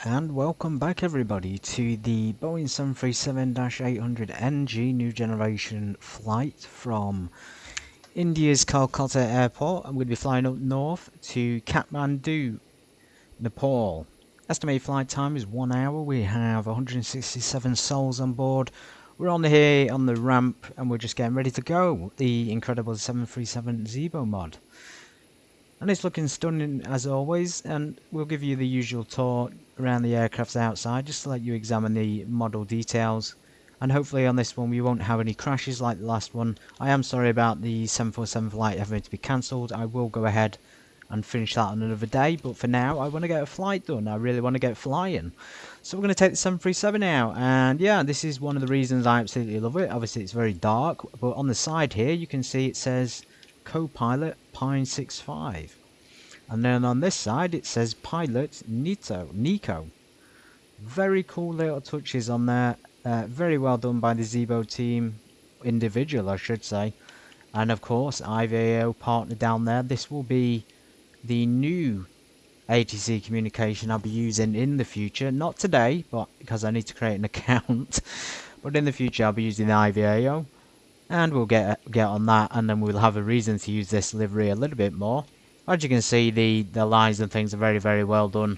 And welcome back everybody to the Boeing 737-800NG new generation flight from India's Kolkata Airport. I'm going to be flying up north to Kathmandu, Nepal. Estimated flight time is 1 hour. We have 167 souls on board. We're on here on the ramp and we're just getting ready to go. The incredible 737 Zibo mod. And it's looking stunning as always, and we'll give you the usual tour around the aircraft's outside just to let you examine the model details. And hopefully on this one we won't have any crashes like the last one. I am sorry about the 747 flight having to be cancelled. I will go ahead and finish that on another day, but for now I want to get a flight done. I really want to get flying. So we're going to take the 737 out, and yeah, this is one of the reasons I absolutely love it. Obviously it's very dark, but on the side here you can see it says co-pilot Pine 65, and then on this side it says pilot Nico. Very cool little touches on there. Very well done by the Zibo team, individual I should say, and of course IVAO partner down there. This will be the new ATC communication I'll be using in the future, not today but because I need to create an account, but in the future I'll be using the IVAO. And we'll get on that, and then we'll have a reason to use this livery a little bit more. As you can see, the lines and things are very, very well done.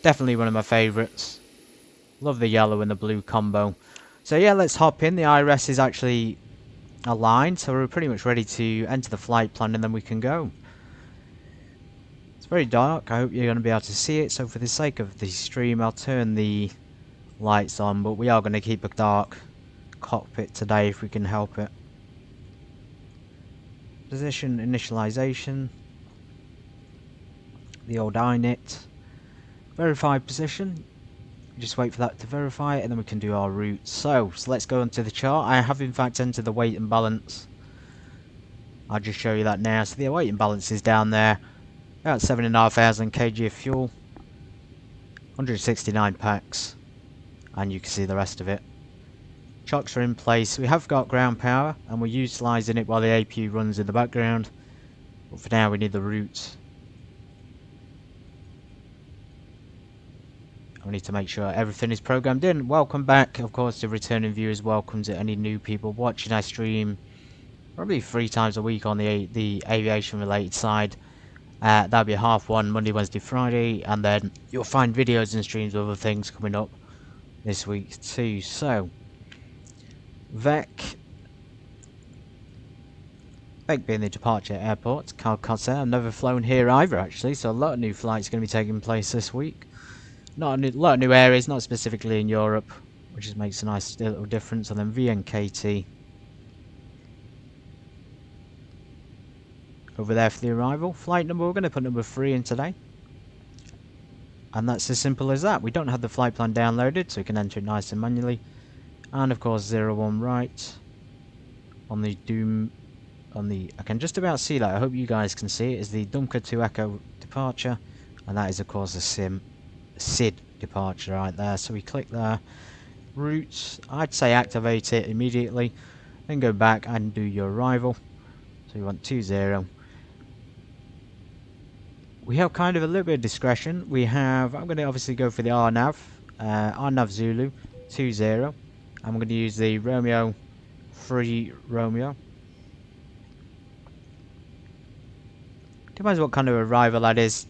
Definitely one of my favourites. Love the yellow and the blue combo. So yeah, let's hop in. The IRS is actually aligned, so we're pretty much ready to enter the flight plan, and then we can go. It's very dark. I hope you're going to be able to see it. So for the sake of the stream, I'll turn the lights on, but we are going to keep it dark cockpit today if we can help it. Position initialization, the old init, verify position. Just wait for that to verify it, and then we can do our route. So let's go into the chart. I have in fact entered the weight and balance. I'll just show you that now. So the weight and balance is down there, about 7,500 kg of fuel, 169 packs, and you can see the rest of it. Chocks are in place. We have got ground power and we're utilising it while the APU runs in the background, but for now we need the route. We need to make sure everything is programmed in. Welcome back, of course, to returning viewers. Welcome to any new people watching. I stream probably 3 times a week on the aviation related side. That'll be 1:30 Monday, Wednesday, Friday, and then you'll find videos and streams of other things coming up this week too. So VEC being the departure airport, Kolkata. I've never flown here either actually, so a lot of new flights are going to be taking place this week. Not a lot of new areas, not specifically in Europe, which just makes a nice little difference. And then VNKT over there for the arrival. Flight number, we're going to put number 3 in today. And that's as simple as that. We don't have the flight plan downloaded, so we can enter it nice and manually. And of course 01 right on the Doom, I can just about see that. I hope you guys can see it. Is the Dumka to Echo departure, and that is of course a SID departure right there. So we click there, routes. I'd say activate it immediately, then go back and do your arrival. So you want 20. We have kind of a little bit of discretion. We have, I'm going to obviously go for the RNAV Zulu 20. I'm going to use the Romeo 3 Romeo. Depends what kind of arrival that is.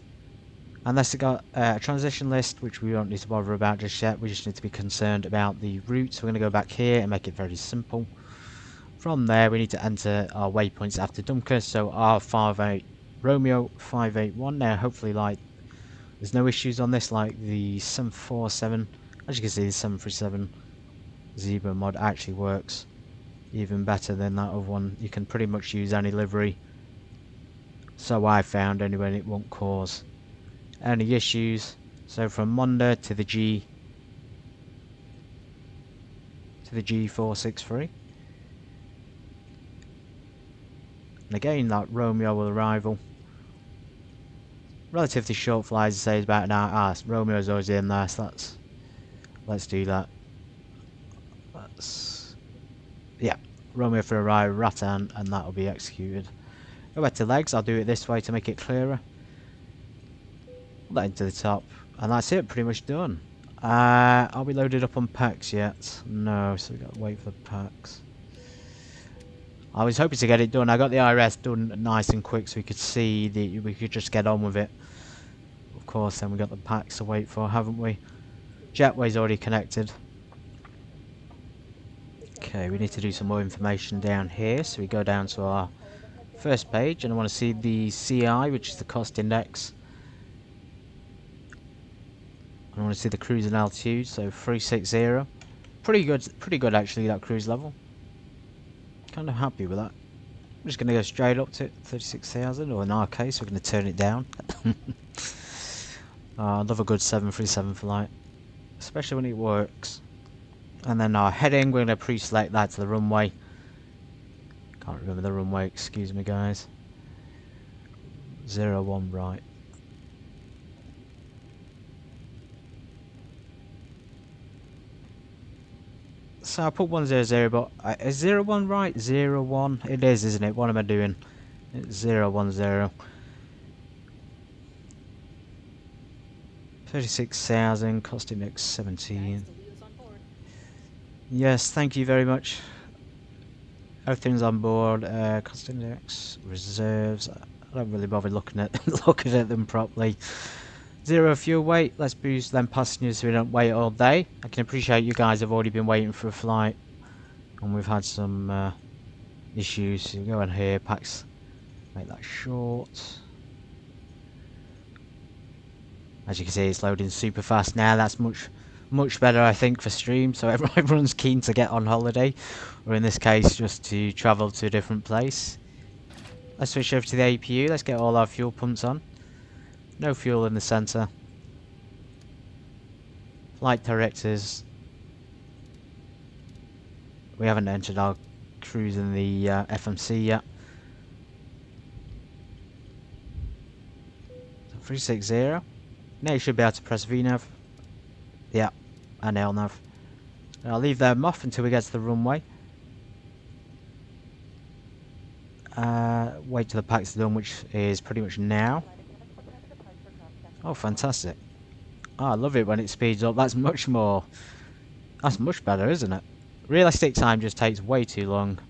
Unless it got a transition list, which we don't need to bother about just yet. We just need to be concerned about the route. So we're going to go back here and make it very simple. From there, we need to enter our waypoints after Dumka. So R58 Romeo 581. Now, hopefully, there's no issues on this, like the 747. As you can see, the 737 Zibo mod actually works even better than that other one. You can pretty much use any livery, so I found anyway, and it won't cause any issues. So from Monday to the G463, and again that Romeo will arrival. Relatively short flies, say is about an hour. Romeo's always in there, so let's do that. Yeah, Romeo for arrival, Rattan, and that will be executed. Go back to legs. I'll do it this way to make it clearer. Put that into the top, And that's it, pretty much done. Are we loaded up on packs yet? No, so we got to wait for the packs. I was hoping to get it done. I got the IRS done nice and quick so we could see we could just get on with it. Of course, then we got the packs to wait for, haven't we? Jetway's already connected. Okay, we need to do some more information down here. So we go down to our first page and I want to see the CI, which is the cost index. I want to see the cruising altitude, so 360. Pretty good actually, that cruise level. Kind of happy with that. I'm just going to go straight up to 36,000, or in our case, we're going to turn it down. I love a good 737 flight, especially when it works. And then our heading, we're going to pre-select that to the runway. Can't remember the runway, excuse me guys. 01 right. So I put 100, but is 01 right? 01? It is, isn't it? What am I doing? It's 010. 36,000, cost index 17. Yes, thank you very much. Everything's on board. Cost index, reserves. I don't really bother looking at them properly. 0 fuel weight. Let's boost them passengers so we don't wait all day. I can appreciate you guys have already been waiting for a flight, and we've had some issues. So go in here, packs. Make that short. As you can see, it's loading super fast now. That's much better, I think, for stream. So everyone's keen to get on holiday, or in this case, just to travel to a different place. Let's switch over to the APU. Let's get all our fuel pumps on. No fuel in the centre. Flight directors. We haven't entered our cruise in the FMC yet. So 360. Now you should be able to press VNAV. Yeah, and LNAV. I'll leave them off until we get to the runway. Wait till the packs are done, which is pretty much now. Oh, fantastic. Oh, I love it when it speeds up. That's much better, isn't it? Realistic time just takes way too long.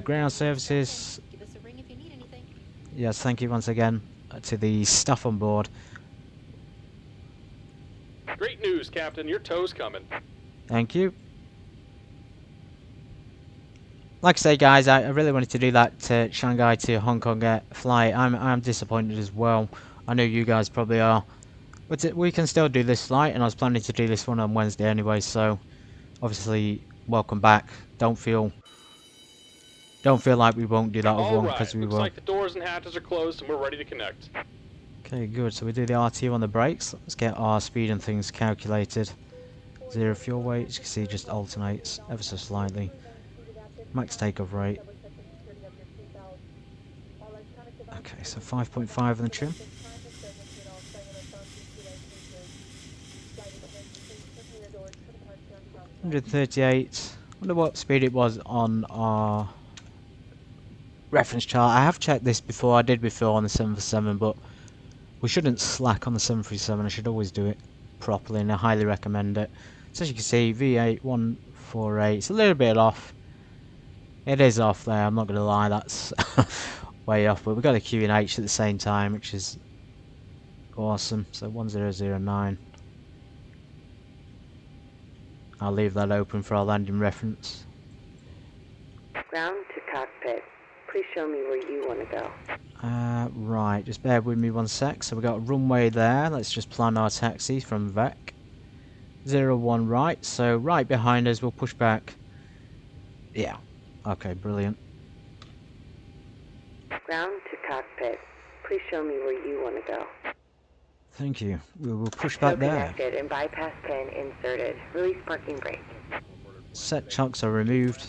Ground services. Give us a ring if you need anything. Yes, thank you once again to the staff on board. Great news, Captain. Your tow's coming. Thank you. Like I say, guys, I really wanted to do that Shanghai to Hong Kong flight. I'm disappointed as well. I know you guys probably are, but we can still do this flight, and I was planning to do this one on Wednesday anyway. So, obviously, welcome back. Don't feel like we won't do that other one, because we will. Looks like the doors and hatches are closed, and we're ready to connect. Okay, good. So we do the RT on the brakes. Let's get our speed and things calculated. 0 fuel weight. As you can see, just alternates ever so slightly. Max takeoff rate. Okay, so 5.5 on the trim. 138. Wonder what speed it was on our reference chart. I have checked this before. I did before on the 747, but we shouldn't slack on the 737. I should always do it properly, and I highly recommend it. So as you can see, V8 148. It's a little bit off. It is off there. I'm not going to lie. That's way off. But we've got a QNH at the same time, which is awesome. So 1009. I'll leave that open for our landing reference. Ground to cockpit. Please show me where you want to go. Right, just bear with me 1 sec. So we've got a runway there. Let's just plan our taxi from VEC. 01 right. So right behind us, we'll push back. Yeah. Okay, brilliant. Ground to cockpit. Please show me where you want to go. Thank you. We will push back there. Connected and bypass pin inserted. Release parking brake. Set chocks are removed.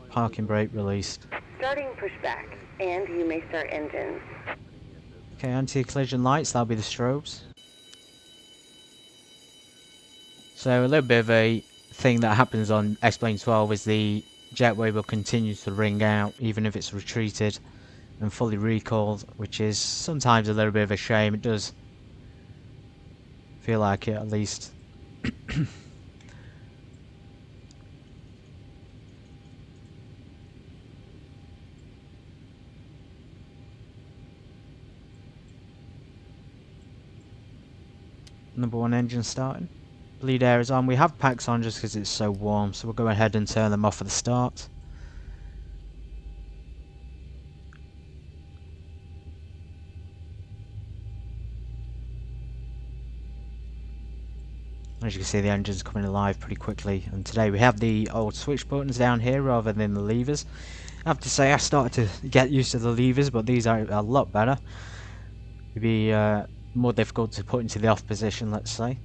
Parking brake released. Starting pushback, and you may start engines. Okay, anti-collision lights. That'll be the strobes. So a little bit of a thing that happens on X-Plane 12 is the jetway will continue to ring out even if it's retreated and fully recalled, which is sometimes a little bit of a shame. It does Feel like it at least. Number 1 engine starting. Bleed air is on. We have packs on just because it's so warm, so we'll go ahead and turn them off at the start. As you can see, the engine's coming alive pretty quickly, and today we have the old switch buttons down here rather than the levers. I have to say I started to get used to the levers, but these are a lot better. It'd be more difficult to put into the off position, let's say.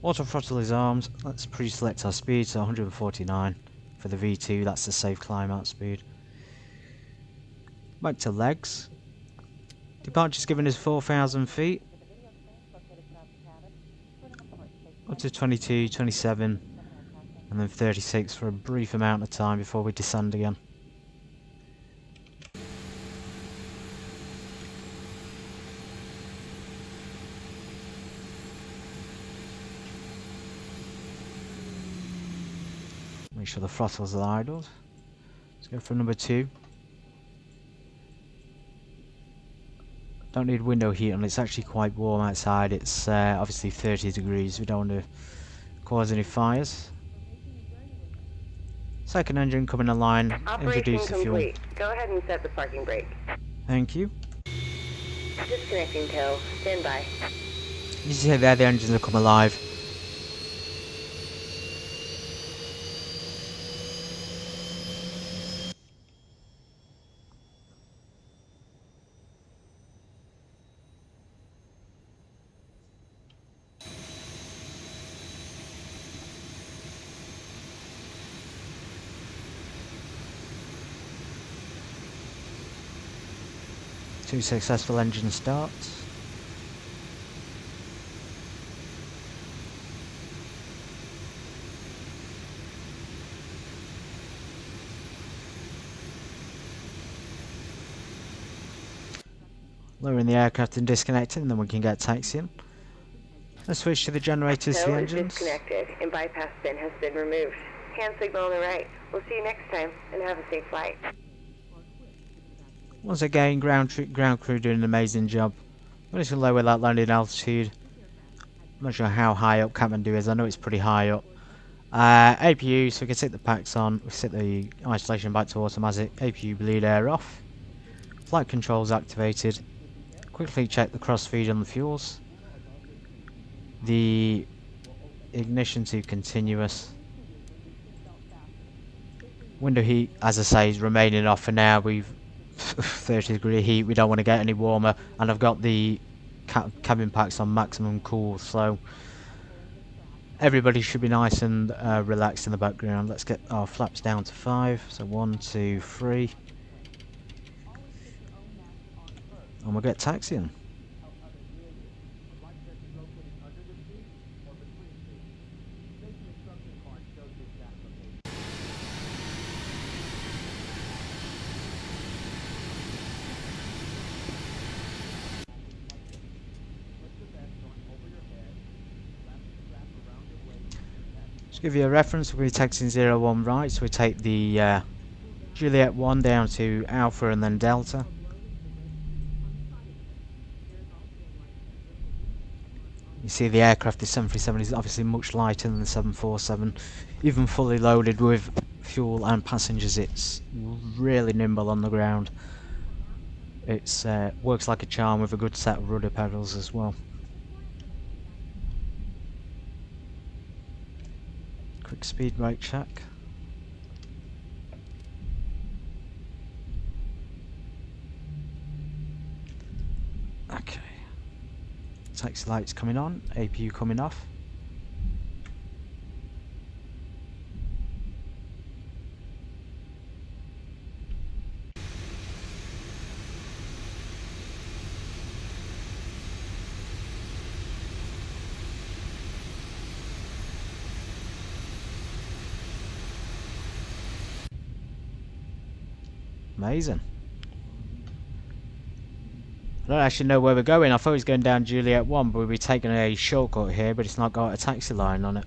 Auto throttle is armed. Let's pre-select our speed, so 149 for the V2, that's the safe climb out speed. Back to legs. Departure's given us 4,000 feet. Up to 22, 27, and then 36 for a brief amount of time before we descend again. Make sure the throttles are idled. Let's go for number 2. Don't need window heat on, it's actually quite warm outside. It's obviously 30 degrees, we don't want to cause any fires. Second engine coming online, introduce the fuel. Complete. Go ahead and set the parking brake. Thank you. Disconnecting tow. Stand by. You see there, the engines have come alive. Two successful engine starts. Lowering the aircraft and disconnecting, and then we can get taxiing. Let's switch to the generators for the engines. Disconnected and bypass bin has been removed. Hand signal on the right. We'll see you next time and have a safe flight. Once again, ground crew doing an amazing job. I'm just going to lower that landing altitude. I'm not sure how high up Kathmandu is. I know it's pretty high up. APU, so we can set the packs on. We set the isolation back to automatic. APU bleed air off. Flight controls activated. Quickly check the crossfeed on the fuels. The ignition to continuous. Window heat, as I say, is remaining off for now. We've 30-degree heat, we don't want to get any warmer, and I've got the cabin packs on maximum cool, so everybody should be nice and relaxed in the background. Let's get our flaps down to 5, so 1, 2, 3, and we'll get taxiing. To give you a reference, we'll be taxiing 01 right, so we take the Juliet 1 down to Alpha and then Delta. You see the aircraft, the 737 is obviously much lighter than the 747. Even fully loaded with fuel and passengers, it's really nimble on the ground. It's works like a charm with a good set of rudder pedals as well. Quick speed brake check. Okay. Taxi lights coming on, APU coming off. Amazing. I don't actually know where we're going. I thought it was going down Juliet 1, but we'll be taking a shortcut here, but it's not got a taxi line on it.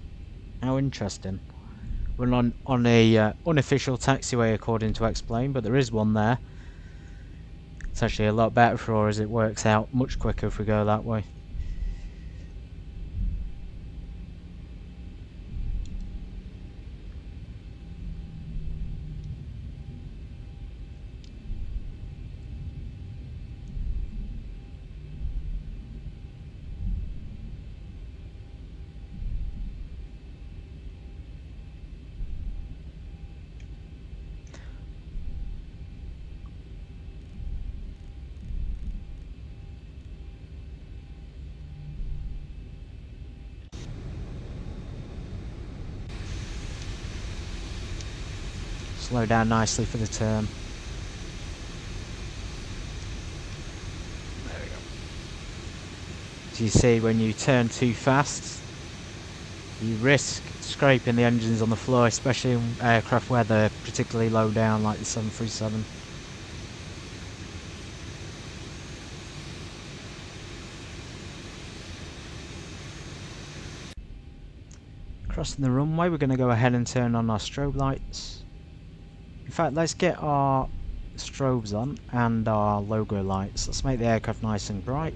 How interesting. We're on a unofficial taxiway according to Explain, but there is one there. It's actually a lot better for us. It works out much quicker if we go that way. Slow down nicely for the turn. There we go. As you see, when you turn too fast, you risk scraping the engines on the floor, especially in aircraft where they're particularly low down, like the 737. Crossing the runway, we're going to go ahead and turn on our strobe lights. In fact, let's get our strobes on and our logo lights. Let's make the aircraft nice and bright.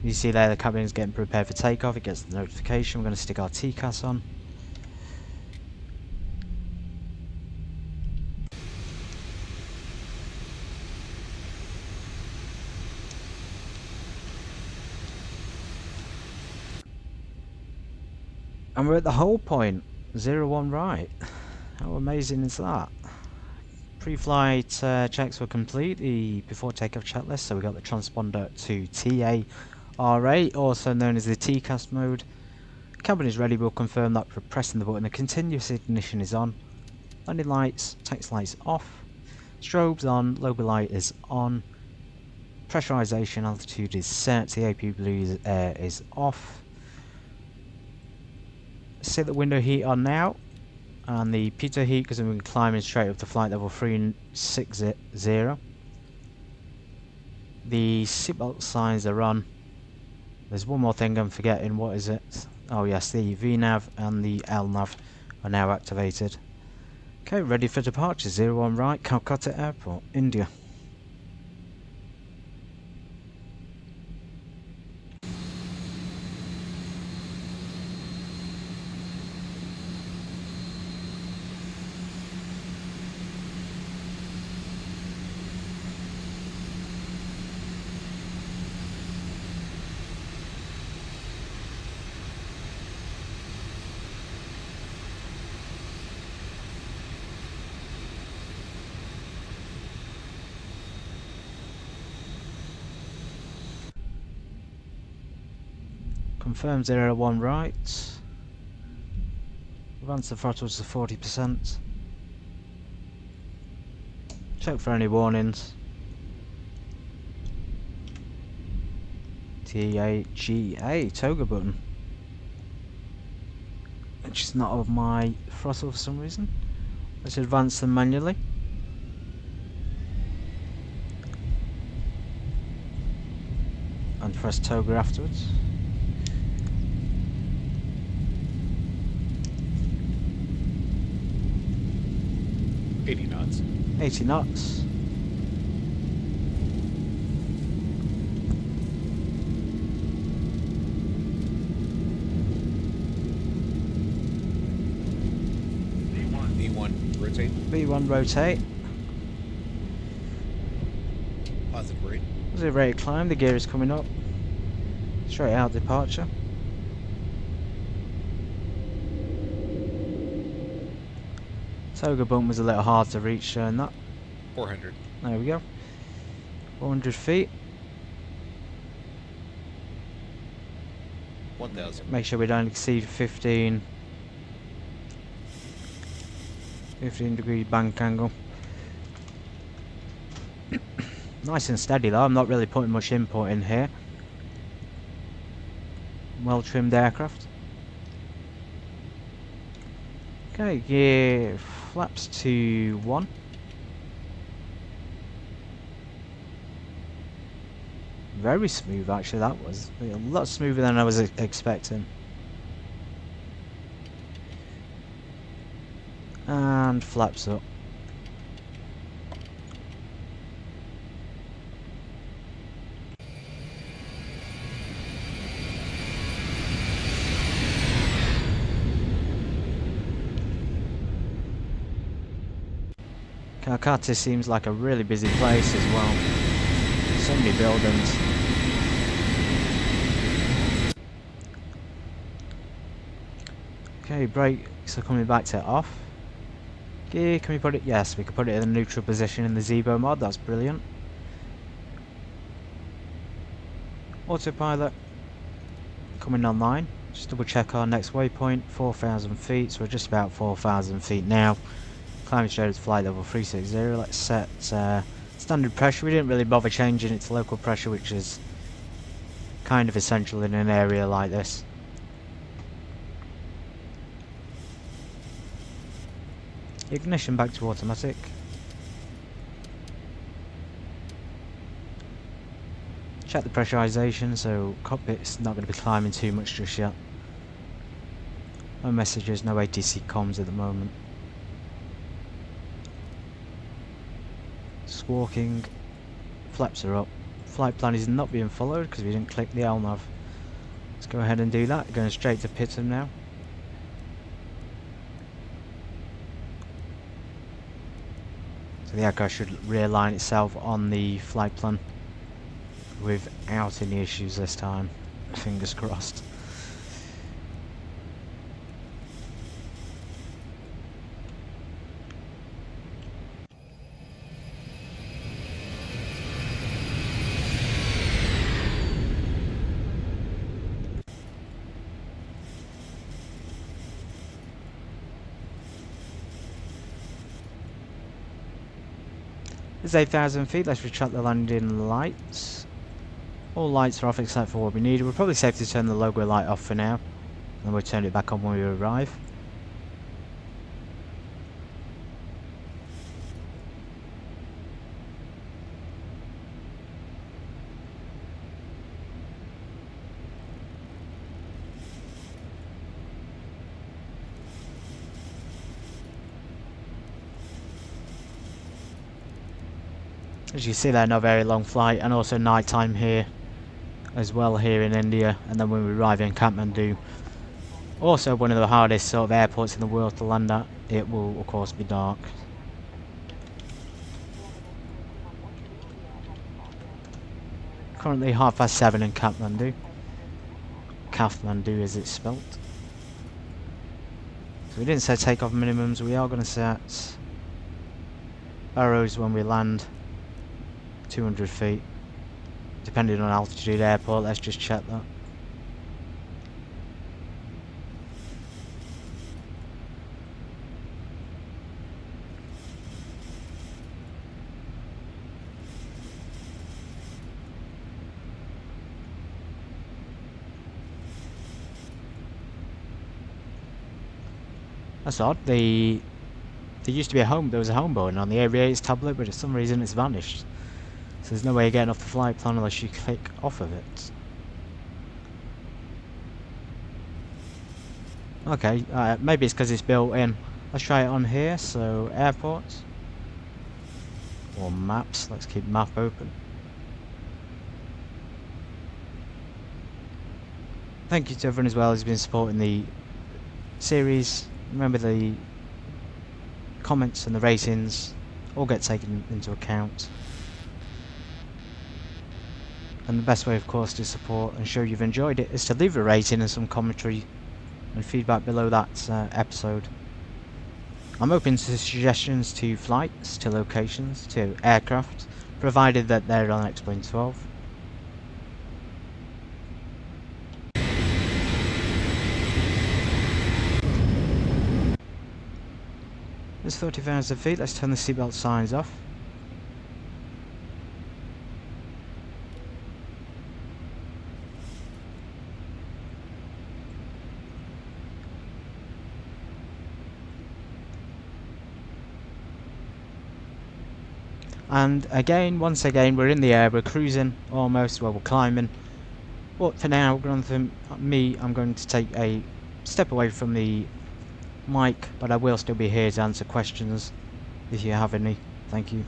You see there the cabin is getting prepared for takeoff. It gets the notification. We're going to stick our TCAS on. And we're at the hold point, 01 right. How amazing is that? Pre-flight checks were complete, the before takeoff checklist, so we got the transponder to TARA, also known as the TCAS mode. Cabin is ready, we'll confirm that for pressing the button. The continuous ignition is on. Landing lights, taxi lights off. Strobes on, logo light is on. Pressurization altitude is set, the AP blue is off. Set the window heat on now. And the pitot heat, because we're climbing straight up to flight level 360. The seatbelt signs are on. There's one more thing I'm forgetting. What is it? Oh yes, the VNAV and the LNAV are now activated. Okay, ready for departure. 01 right, Kolkata Airport, India. Confirm 01 right. Advance the throttles to 40%. Check for any warnings. TAGA toga button. Which is not of my throttle for some reason. Let's advance them manually. And press toga afterwards. 80 knots. 80 knots. B1 rotate. B1 rotate. Positive rate. As we rate climb, the gear is coming up. Straight out departure. Toga bump was a little hard to reach during that. 400. There we go. 400 feet. 1000. Make sure we don't exceed 15 degree bank angle. Nice and steady though, I'm not really putting much input in here. Well trimmed aircraft. Okay, gear flaps to 1. Very smooth, actually. That was a lot smoother than I was expecting. And flaps up. Kolkata seems like a really busy place as well. So many buildings. Okay, brakes are coming back to off. Okay, can we put it? Yes, we can put it in a neutral position in the Zibo mod. That's brilliant. Autopilot coming online. Just double check our next waypoint, 4,000 feet. So we're just about 4,000 feet now. Climbing straight to flight level 360. Let's set standard pressure. We didn't really bother changing it to local pressure, which is kind of essential in an area like this. Ignition back to automatic. Check the pressurization, so cockpit's not going to be climbing too much just yet. No messages, no ATC comms at the moment. Squawking, flaps are up. Flight plan is not being followed because we didn't click the LNAV. Let's go ahead and do that. Going straight to Pittam now. So the aircraft should realign itself on the flight plan without any issues this time. Fingers crossed. It's 8,000 feet. Let's retract the landing lights. All lights are off except for what we need. We're probably safe to turn the logo light off for now, and we'll turn it back on when we arrive. As you see there, not very long flight, and also night time here as well here in India, and then when we arrive in Kathmandu, also one of the hardest sort of airports in the world to land at, it will of course be dark. Currently 7:30 in Kathmandu. Kathmandu as it's spelt. So we didn't set takeoff minimums, we are going to set arrows when we land 200 feet. Depending on altitude airport, let's just check that. That's odd. There used to be there was a home button on the Aviators tablet, but for some reason it's vanished. So there's no way of getting off the flight plan unless you click off of it. Okay, maybe it's because it's built in. Let's try it on here. So airport or maps. Let's keep map open. Thank you to everyone as well who's been supporting the series. Remember the comments and the ratings all get taken into account. And the best way, of course, to support and show you've enjoyed it is to leave a rating and some commentary and feedback below that episode. I'm open to suggestions to flights, to locations, to aircraft, provided that they're on X-Plane 12. It's 30,000 feet. Let's turn the seatbelt signs off. And again, once again, we're in the air, we're cruising almost, well, we're climbing. But for now, I'm going to take a step away from the mic, but I will still be here to answer questions if you have any. Thank you.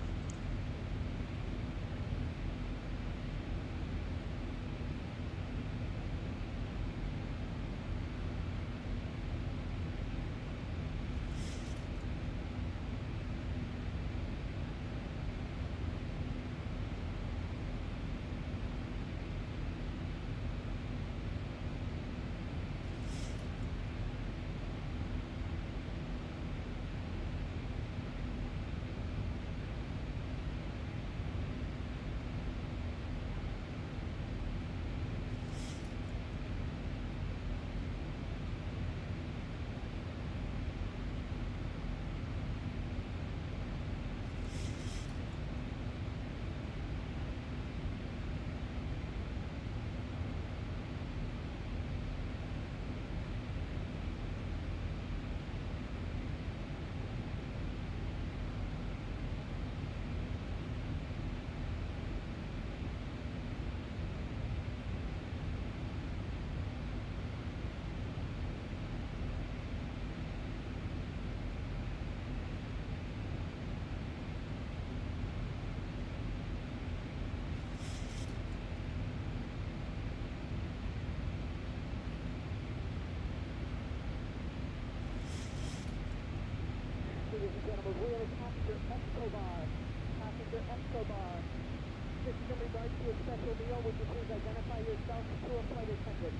This is in regards to a special meal. Would you please identify yourself to a flight attendant?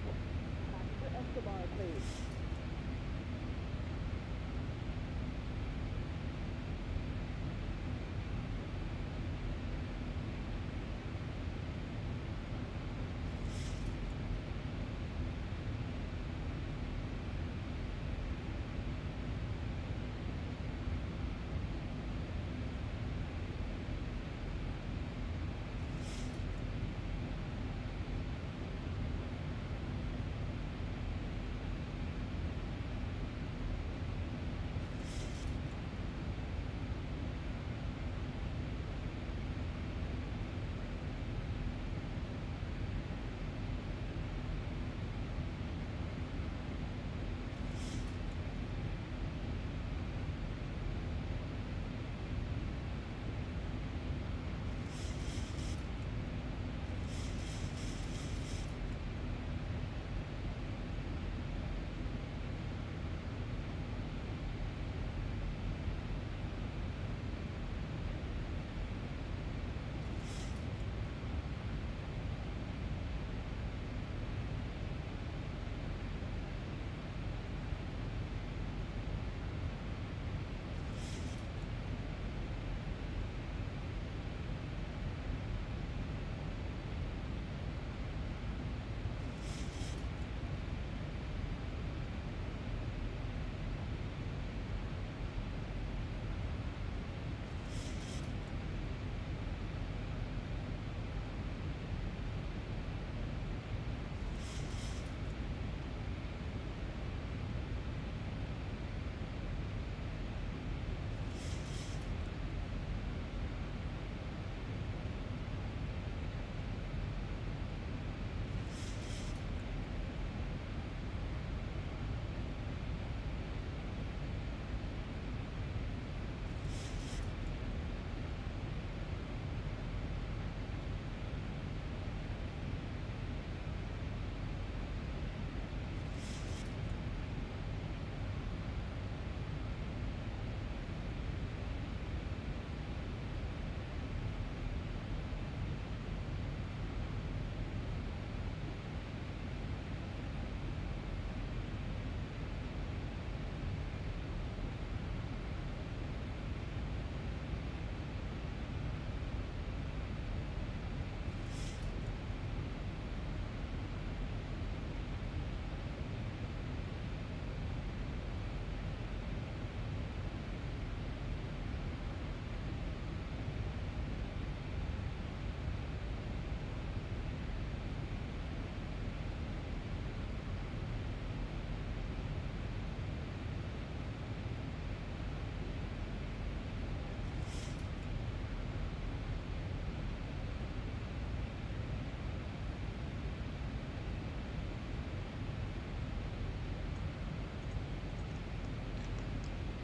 Passenger Escobar, please.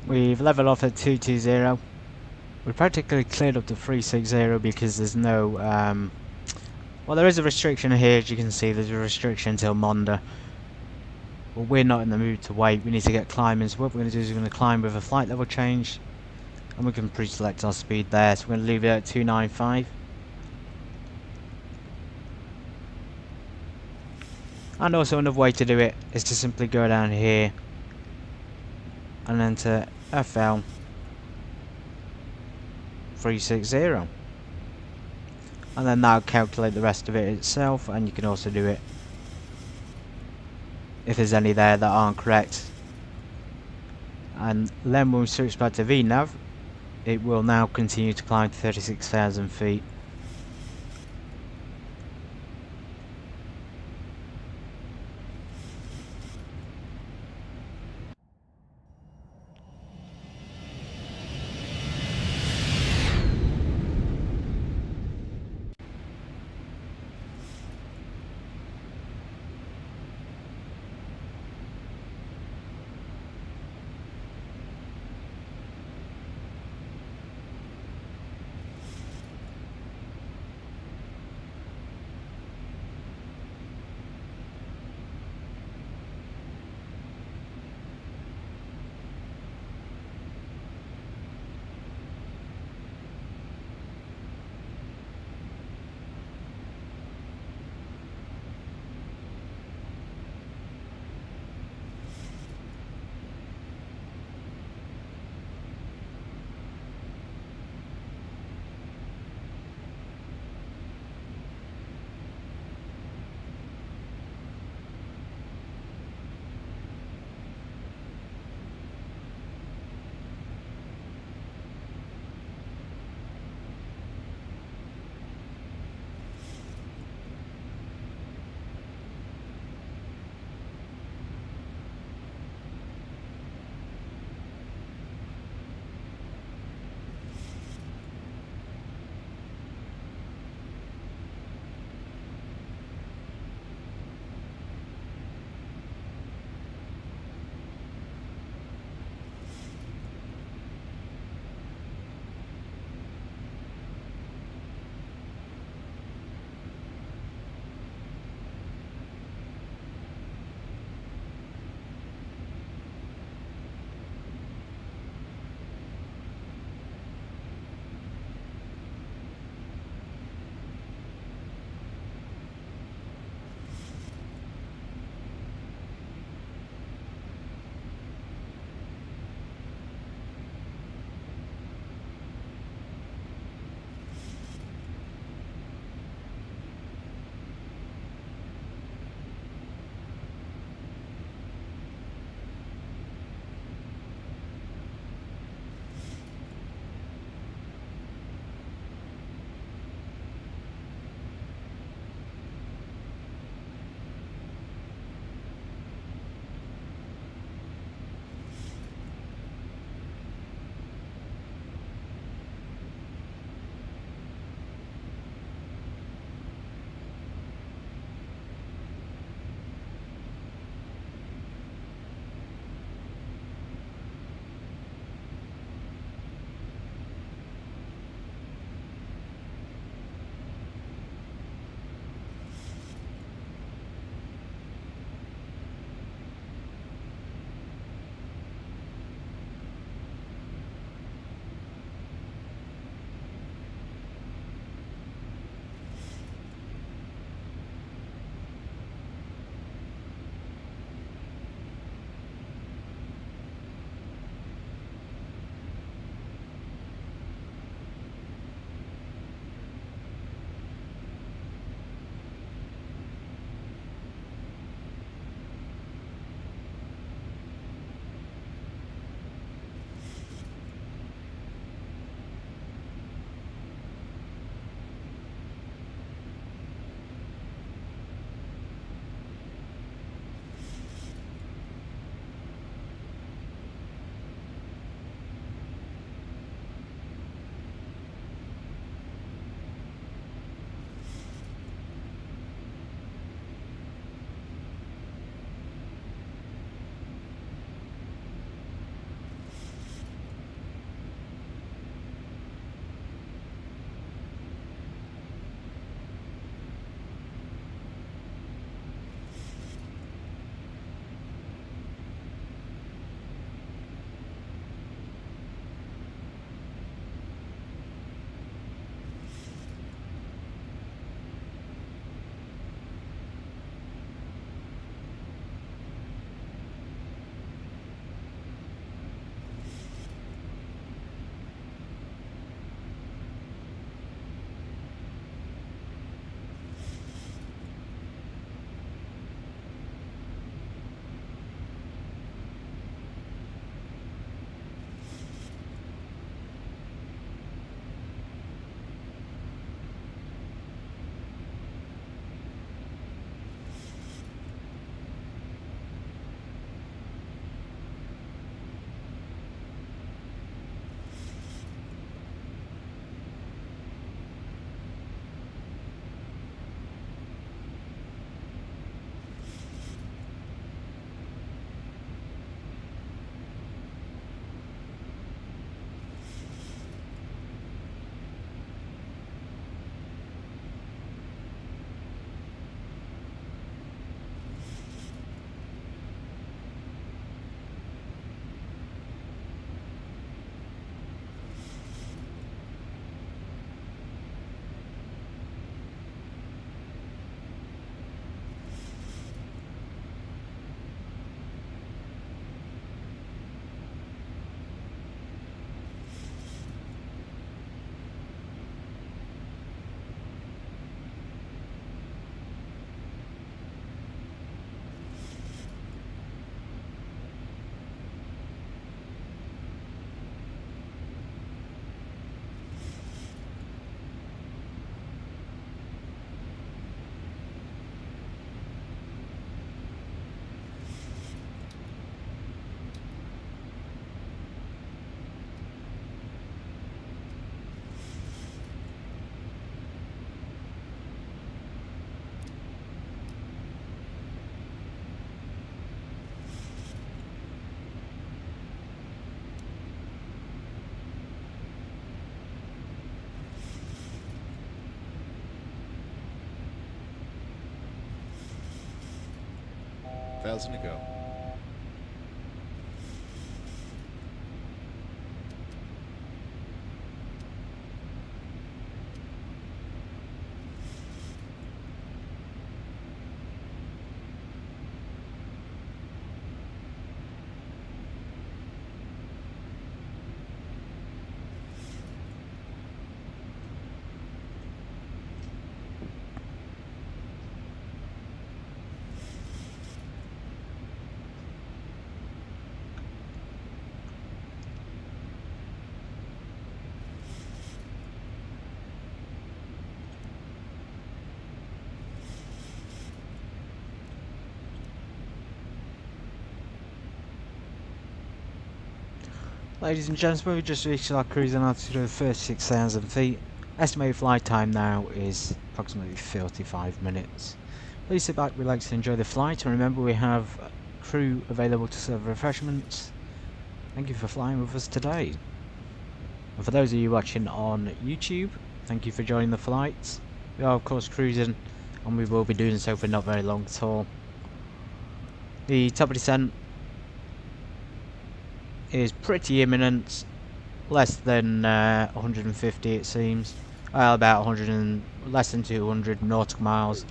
We've leveled off at 220. We practically cleared up to 360 because there's no, well, there is a restriction here, as you can see. There's a restriction until Monday. But we're not in the mood to wait. We need to get climbing. So what we're going to do is we're going to climb with a flight level change. And we can pre-select our speed there. So we're going to leave it at 295. And also another way to do it is to simply go down here and enter FL 360. And then that'll calculate the rest of it itself, and you can also do it if there's any there that aren't correct. And then when we switch back to VNAV, it will now continue to climb to 36,000 feet. 4,000 to go. Ladies and gentlemen, we just reached our cruising altitude of the first 6,000 feet. Estimated flight time now is approximately 35 minutes. Please sit back, relax and enjoy the flight, and remember we have crew available to serve refreshments. Thank you for flying with us today. And for those of you watching on YouTube, thank you for joining the flight. We are of course cruising, and we will be doing so for not very long at all. The top of descent is pretty imminent, less than 150 it seems, well about 100 and less than 200 nautical miles.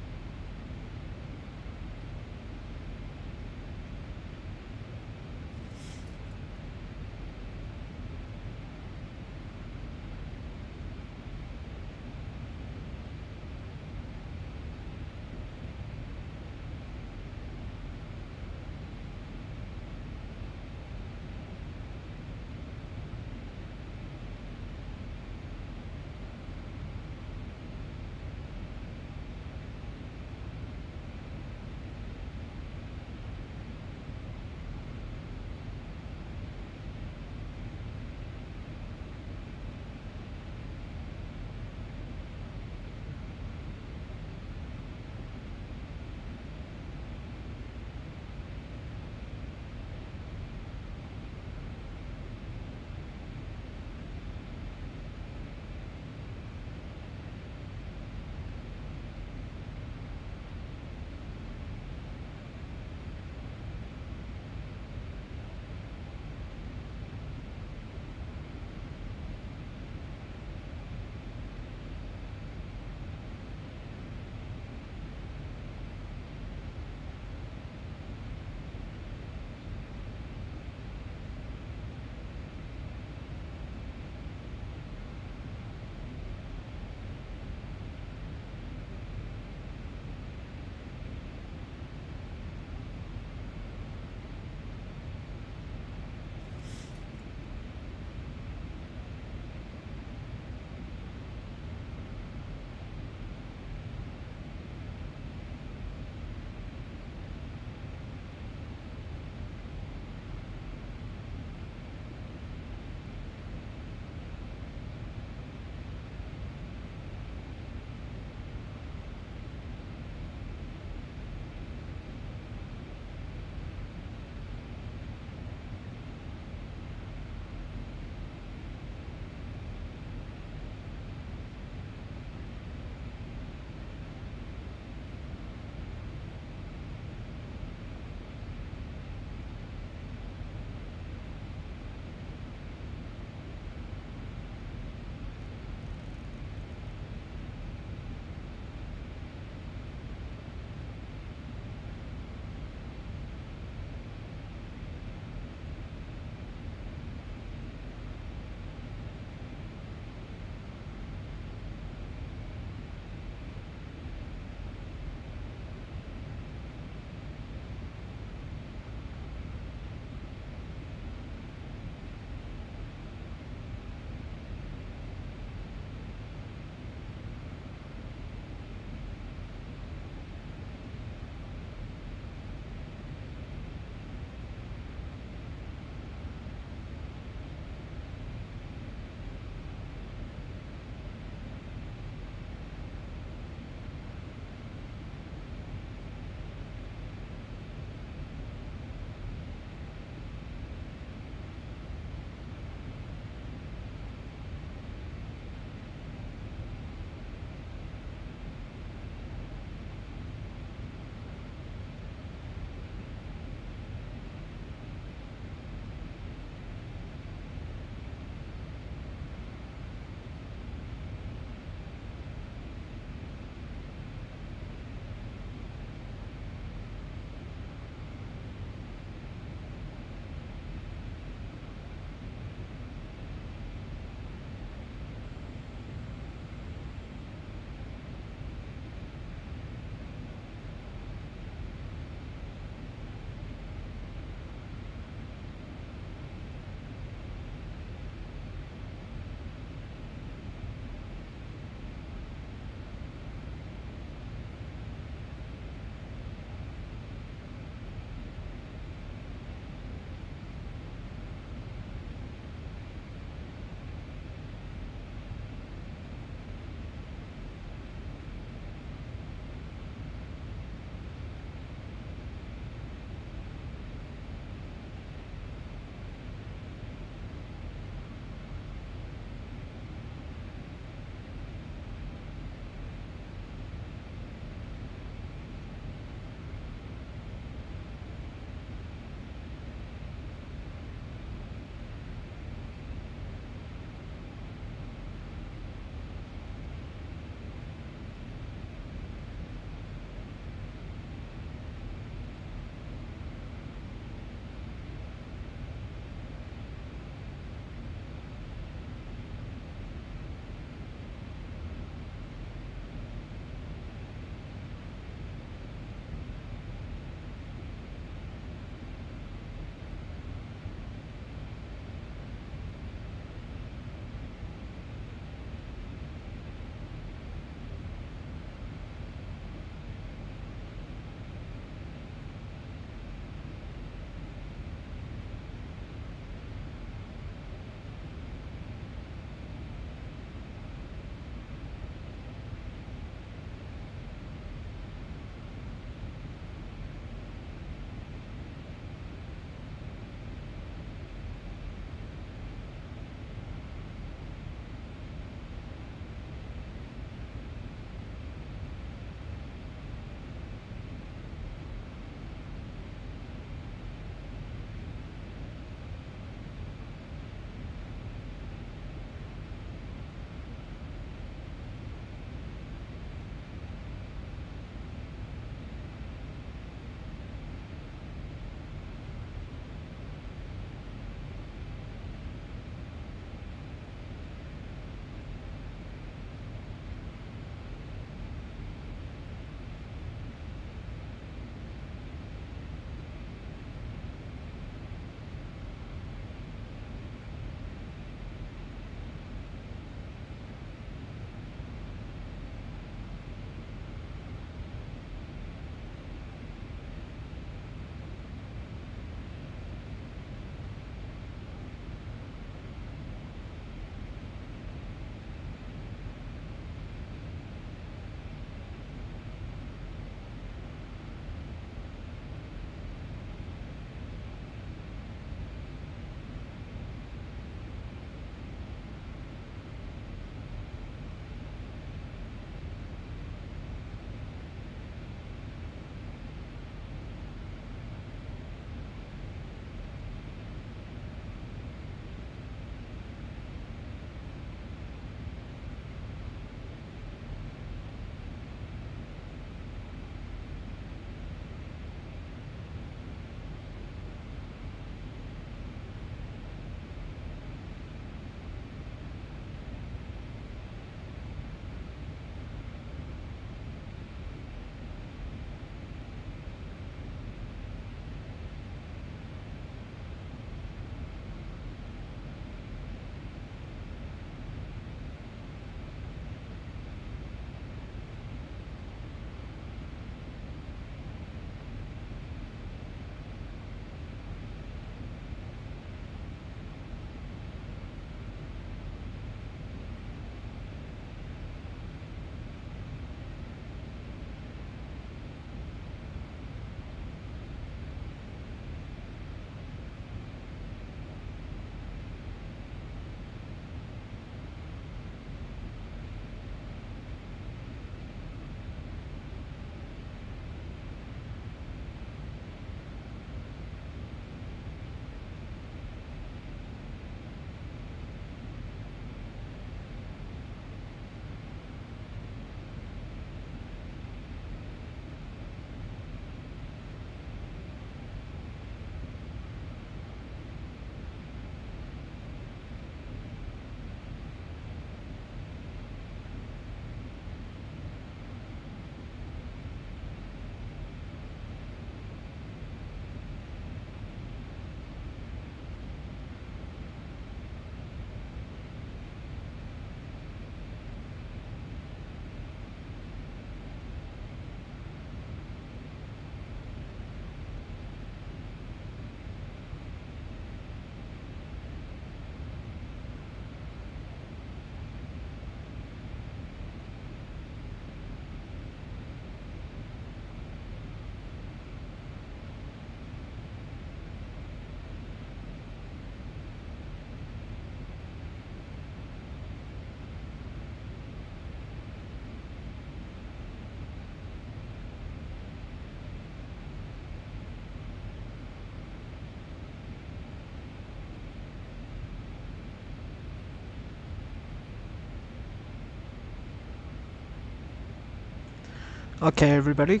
Okay, everybody,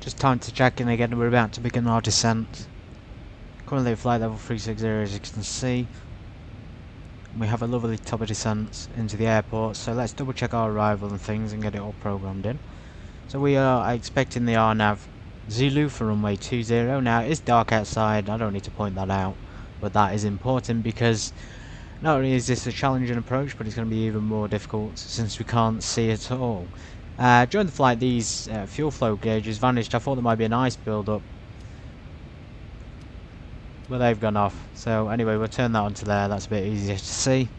just time to check in again. We're about to begin our descent. Currently at flight level 360, as you can see. We have a lovely top of descent into the airport, so let's double check our arrival and things and get it all programmed in. So we are expecting the RNAV Zulu for runway 20. Now it is dark outside, I don't need to point that out, but that is important because not only is this a challenging approach, but it's going to be even more difficult since we can't see at all. During the flight, these fuel flow gauges vanished. I thought there might be an ice build-up, but they've gone off. So anyway, we'll turn that onto there. That's a bit easier to see.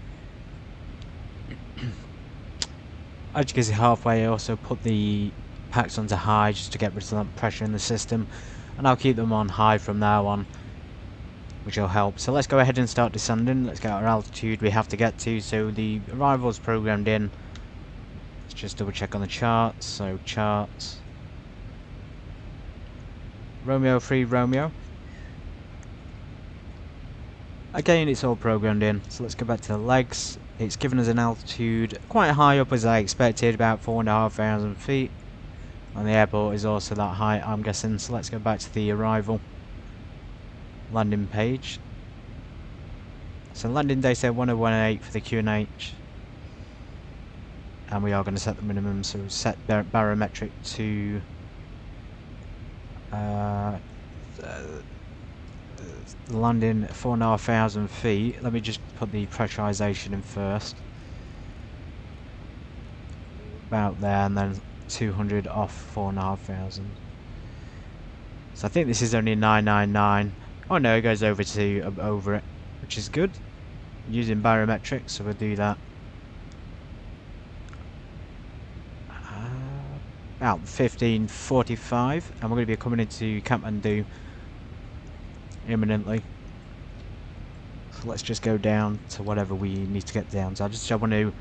As you can see halfway, I also put the packs onto high just to get rid of that pressure in the system, and I'll keep them on high from now on, which will help. So let's go ahead and start descending. Let's get our altitude we have to get to. So the arrival is programmed in. Let's just double check on the charts. So charts, Romeo 3 Romeo. Again, it's all programmed in. So let's go back to the legs. It's given us an altitude quite high up as I expected, about 4,500 feet. And the airport is also that high, I'm guessing. So let's go back to the arrival landing page. So landing day said 1018 for the QNH. And we are going to set the minimum, so set barometric to landing 4,500 feet. Let me just put the pressurization in first. About there, and then 200 off 4,500. So I think this is only 999. Oh no, it goes over to over it, which is good. Using barometric, so we'll do that. About 15:45, and we're going to be coming into Kathmandu imminently. So let's just go down to whatever we need to get down. So I want to.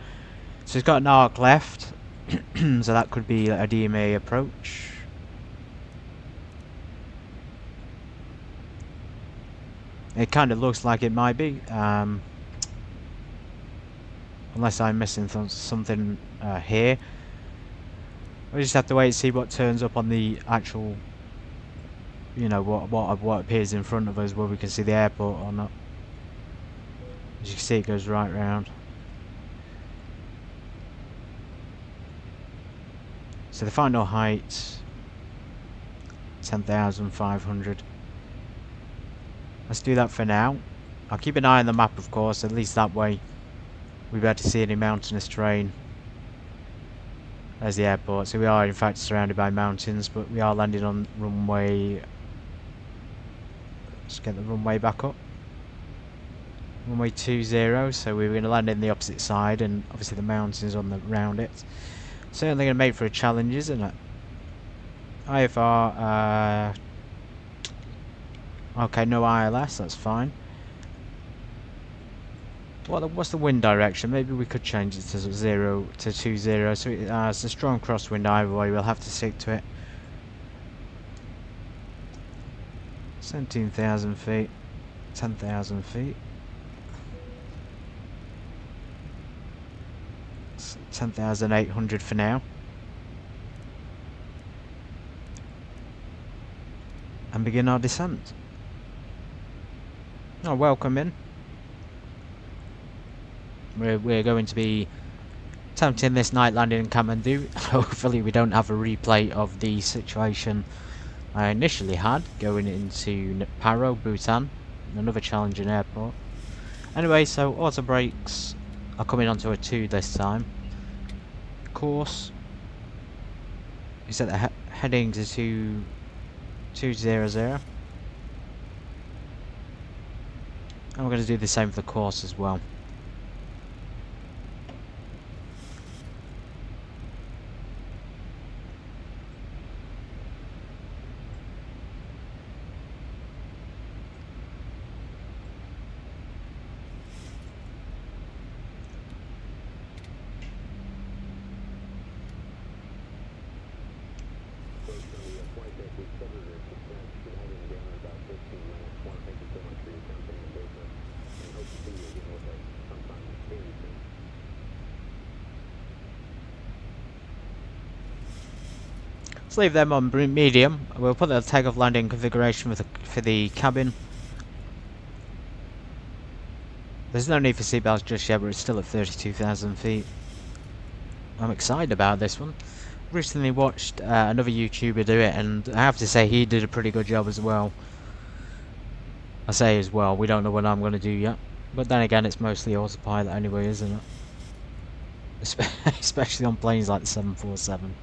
So it's got an arc left, so that could be a DMA approach. It kind of looks like it might be, unless I'm missing something here. We just have to wait and see what turns up on the actual, you know, what appears in front of us, whether we can see the airport or not. As you can see, it goes right round. So the final height, 10,500. Let's do that for now. I'll keep an eye on the map, of course, at least that way we'll be able to see any mountainous terrain. There's the airport. So we are in fact surrounded by mountains, but we are landing on runway. Let's get the runway back up. Runway 20, so we're going to land in the opposite side, and obviously the mountains on the round it. Certainly going to make for a challenge, isn't it? IFR, okay, no ILS, that's fine. What's the wind direction? Maybe we could change it to 0 to 20, so it's a strong crosswind either way, we'll have to stick to it. 17,000 feet, 10,000 feet. 10,800 for now. And begin our descent. Oh, welcome in. We're going to be attempting this night landing in Kathmandu. Hopefully we don't have a replay of the situation I initially had going into Paro, Bhutan, another challenging airport. Anyway, so auto brakes are coming onto a 2 this time. Course is at the heading to 200, and we're going to do the same for the course as well. Let's leave them on medium. We'll put the takeoff landing configuration for the cabin. There's no need for seatbelts just yet, but it's still at 32,000 feet. I'm excited about this one. Recently watched another YouTuber do it, and I have to say he did a pretty good job as well. I say as well, we don't know what I'm going to do yet. But then again, it's mostly autopilot anyway, isn't it? Especially on planes like the 747.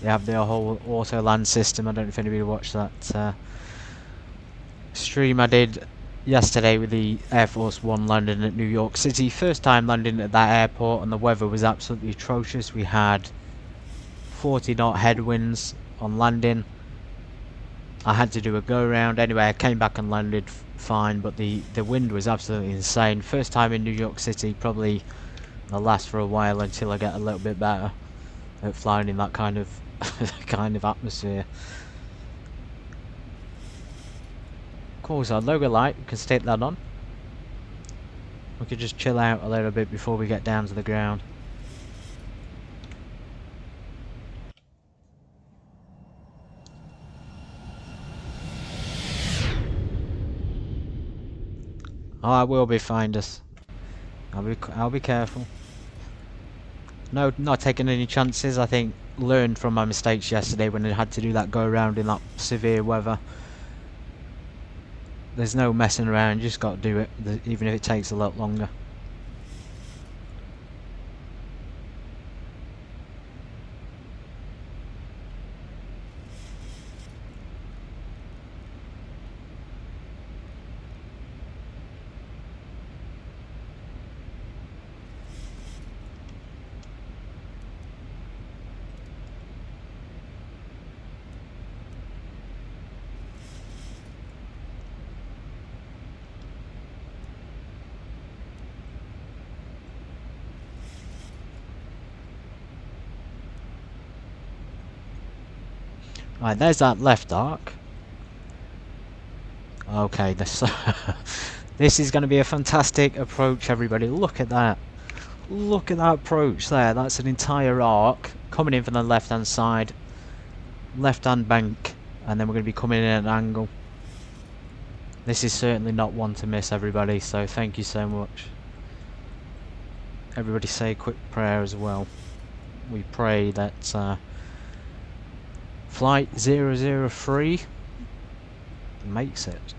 They have their whole auto land system. I don't know if anybody watched that stream I did yesterday with the Air Force One landing at New York City. First time landing at that airport, and the weather was absolutely atrocious. We had 40 knot headwinds on landing. I had to do a go round. Anyway, I came back and landed fine, but the wind was absolutely insane. First time in New York City, probably will last for a while until I get a little bit better at flying in that kind of atmosphere. Cool, so logo light, we can stick that on. We could just chill out a little bit before we get down to the ground. Oh, I will be fine, just I'll be careful. No, not taking any chances. I think learned from my mistakes yesterday when I had to do that go around in that severe weather. There's no messing around, you just got to do it, even if it takes a lot longer. Right, there's that left arc. Okay, this this is going to be a fantastic approach, everybody. Look at that. Look at that approach there. That's an entire arc coming in from the left-hand side. Left-hand bank. And then we're going to be coming in at an angle. This is certainly not one to miss, everybody. So thank you so much. Everybody say a quick prayer as well. We pray that Flight 003 makes it.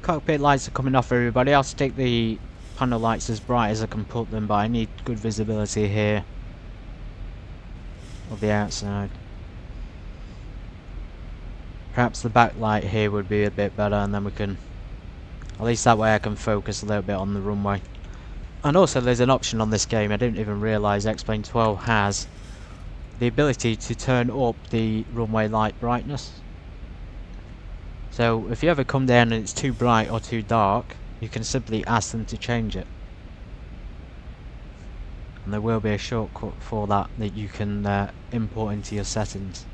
Cockpit lights are coming off, everybody. I'll stick the panel lights as bright as I can put them, but I need good visibility here of the outside. Perhaps the backlight here would be a bit better, and then we can, at least that way I can focus a little bit on the runway. And also there's an option on this game I didn't even realise X-Plane 12 has, the ability to turn up the runway light brightness. So if you ever come down and it's too bright or too dark, you can simply ask them to change it. And there will be a shortcut for that you can import into your settings.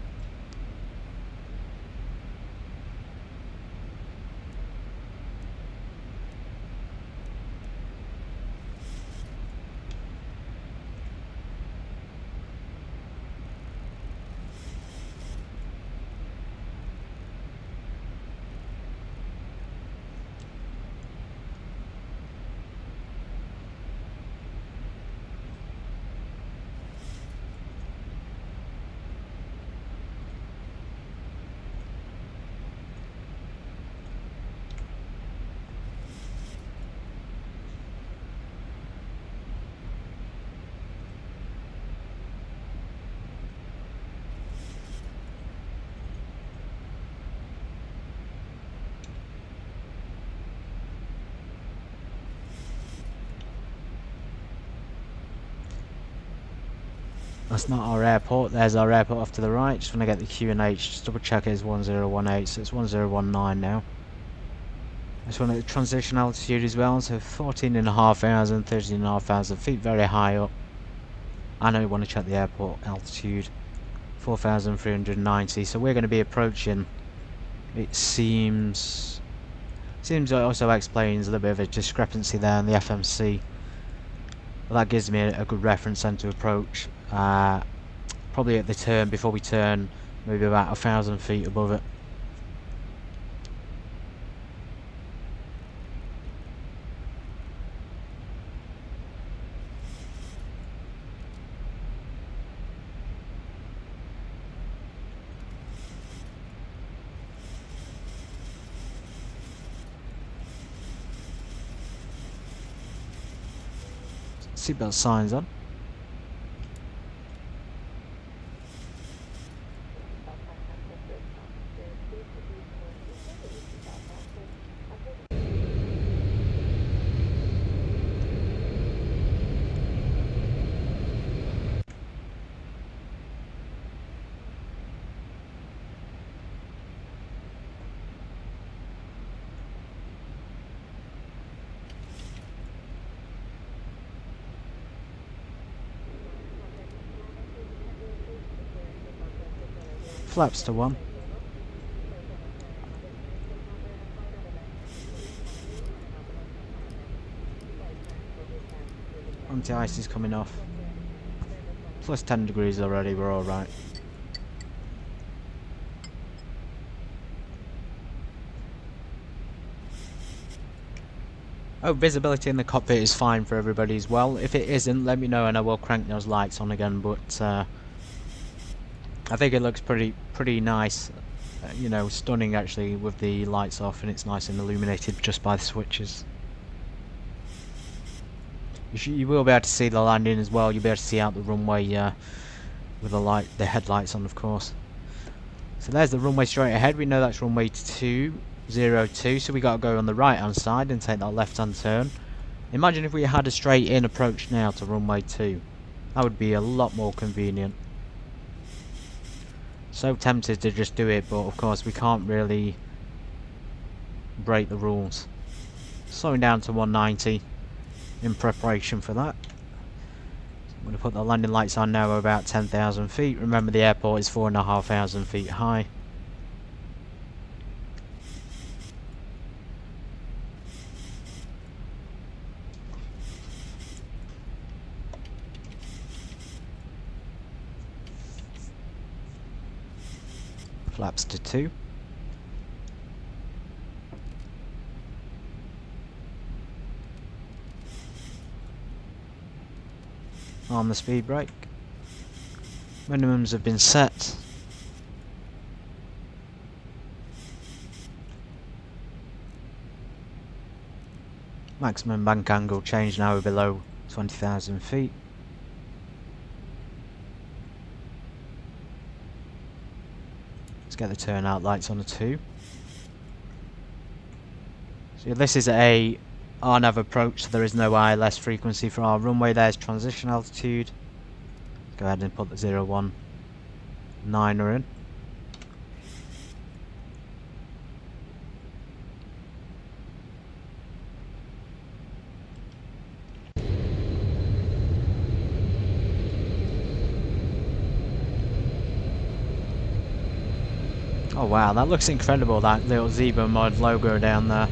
That's not our airport. There's our airport off to the right. Just want to get the QNH. Just double check it is 1018, so it's 1019 now. I just want to transition altitude as well, so 14,500, 13,500 feet, very high up. I know you want to check the airport altitude, 4,390. So we're going to be approaching. It seems it also explains a little bit of a discrepancy there in the FMC. But that gives me a good reference then to approach. Probably at the turn, before we turn, maybe about 1,000 feet above it. Seatbelt signs on. Flaps to 1. Anti-ice is coming off. Plus 10 degrees already, we're alright. Oh, visibility in the cockpit is fine for everybody as well. If it isn't, let me know and I will crank those lights on again, but I think it looks pretty nice, you know, stunning actually with the lights off, and it's nice and illuminated just by the switches. You will be able to see the landing as well. You'll be able to see out the runway with the headlights on, of course. So there's the runway straight ahead. We know that's runway 202, so we got to go on the right hand side and take that left hand turn. Imagine if we had a straight in approach now to runway 2. That would be a lot more convenient. So tempted to just do it, but of course we can't really break the rules. Slowing down to 190 in preparation for that. I'm going to put the landing lights on now about 10,000 feet. Remember the airport is 4,500 feet high. Flaps to 2. On the speed brake. Minimums have been set. Maximum bank angle change now below 20,000 feet. Let's get the turnout lights on a 2. So this is a RNAV approach, so there is no ILS frequency for our runway. There's transition altitude. Let's go ahead and put the 019er in. Oh wow, that looks incredible, that little Zibo mod logo down there.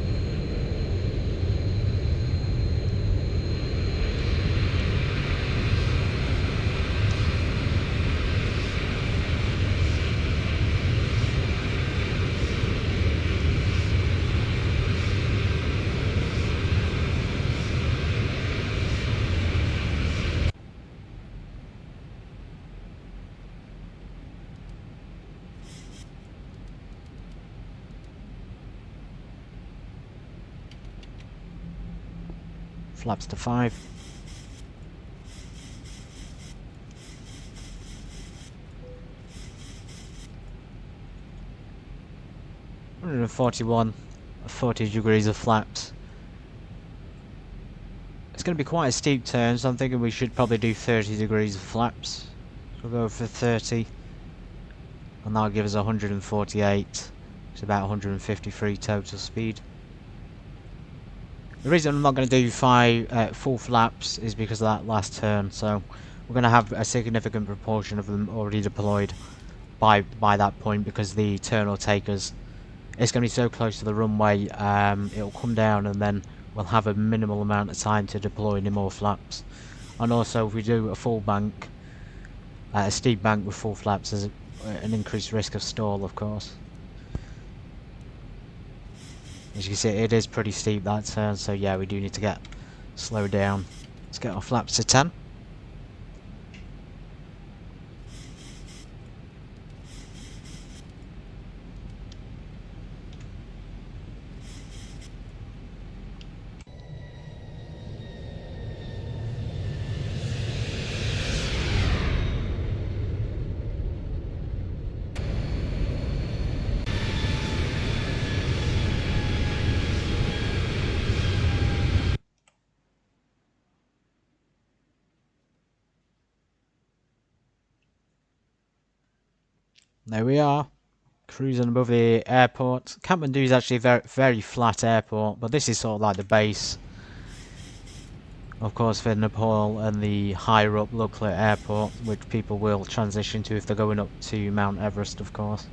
Flaps to 5. (141) 40 degrees of flaps. It's going to be quite a steep turn, so I'm thinking we should probably do 30 degrees of flaps. We'll go for 30. And that'll give us 148. It's about 153 total speed. The reason I'm not going to do full flaps is because of that last turn. So we're going to have a significant proportion of them already deployed by that point, because the turn will take us. It's going to be so close to the runway, it'll come down and then we'll have a minimal amount of time to deploy any more flaps. And also, if we do a full bank, a steep bank with full flaps, there's an increased risk of stall, of course. As you can see, it is pretty steep, that turn, so yeah, we do need to slow down. Let's get our flaps to 10. There we are, cruising above the airport. Kathmandu is actually a very, very flat airport, but this is sort of like the base, of course, for Nepal and the higher up local airport, which people will transition to if they're going up to Mount Everest, of course.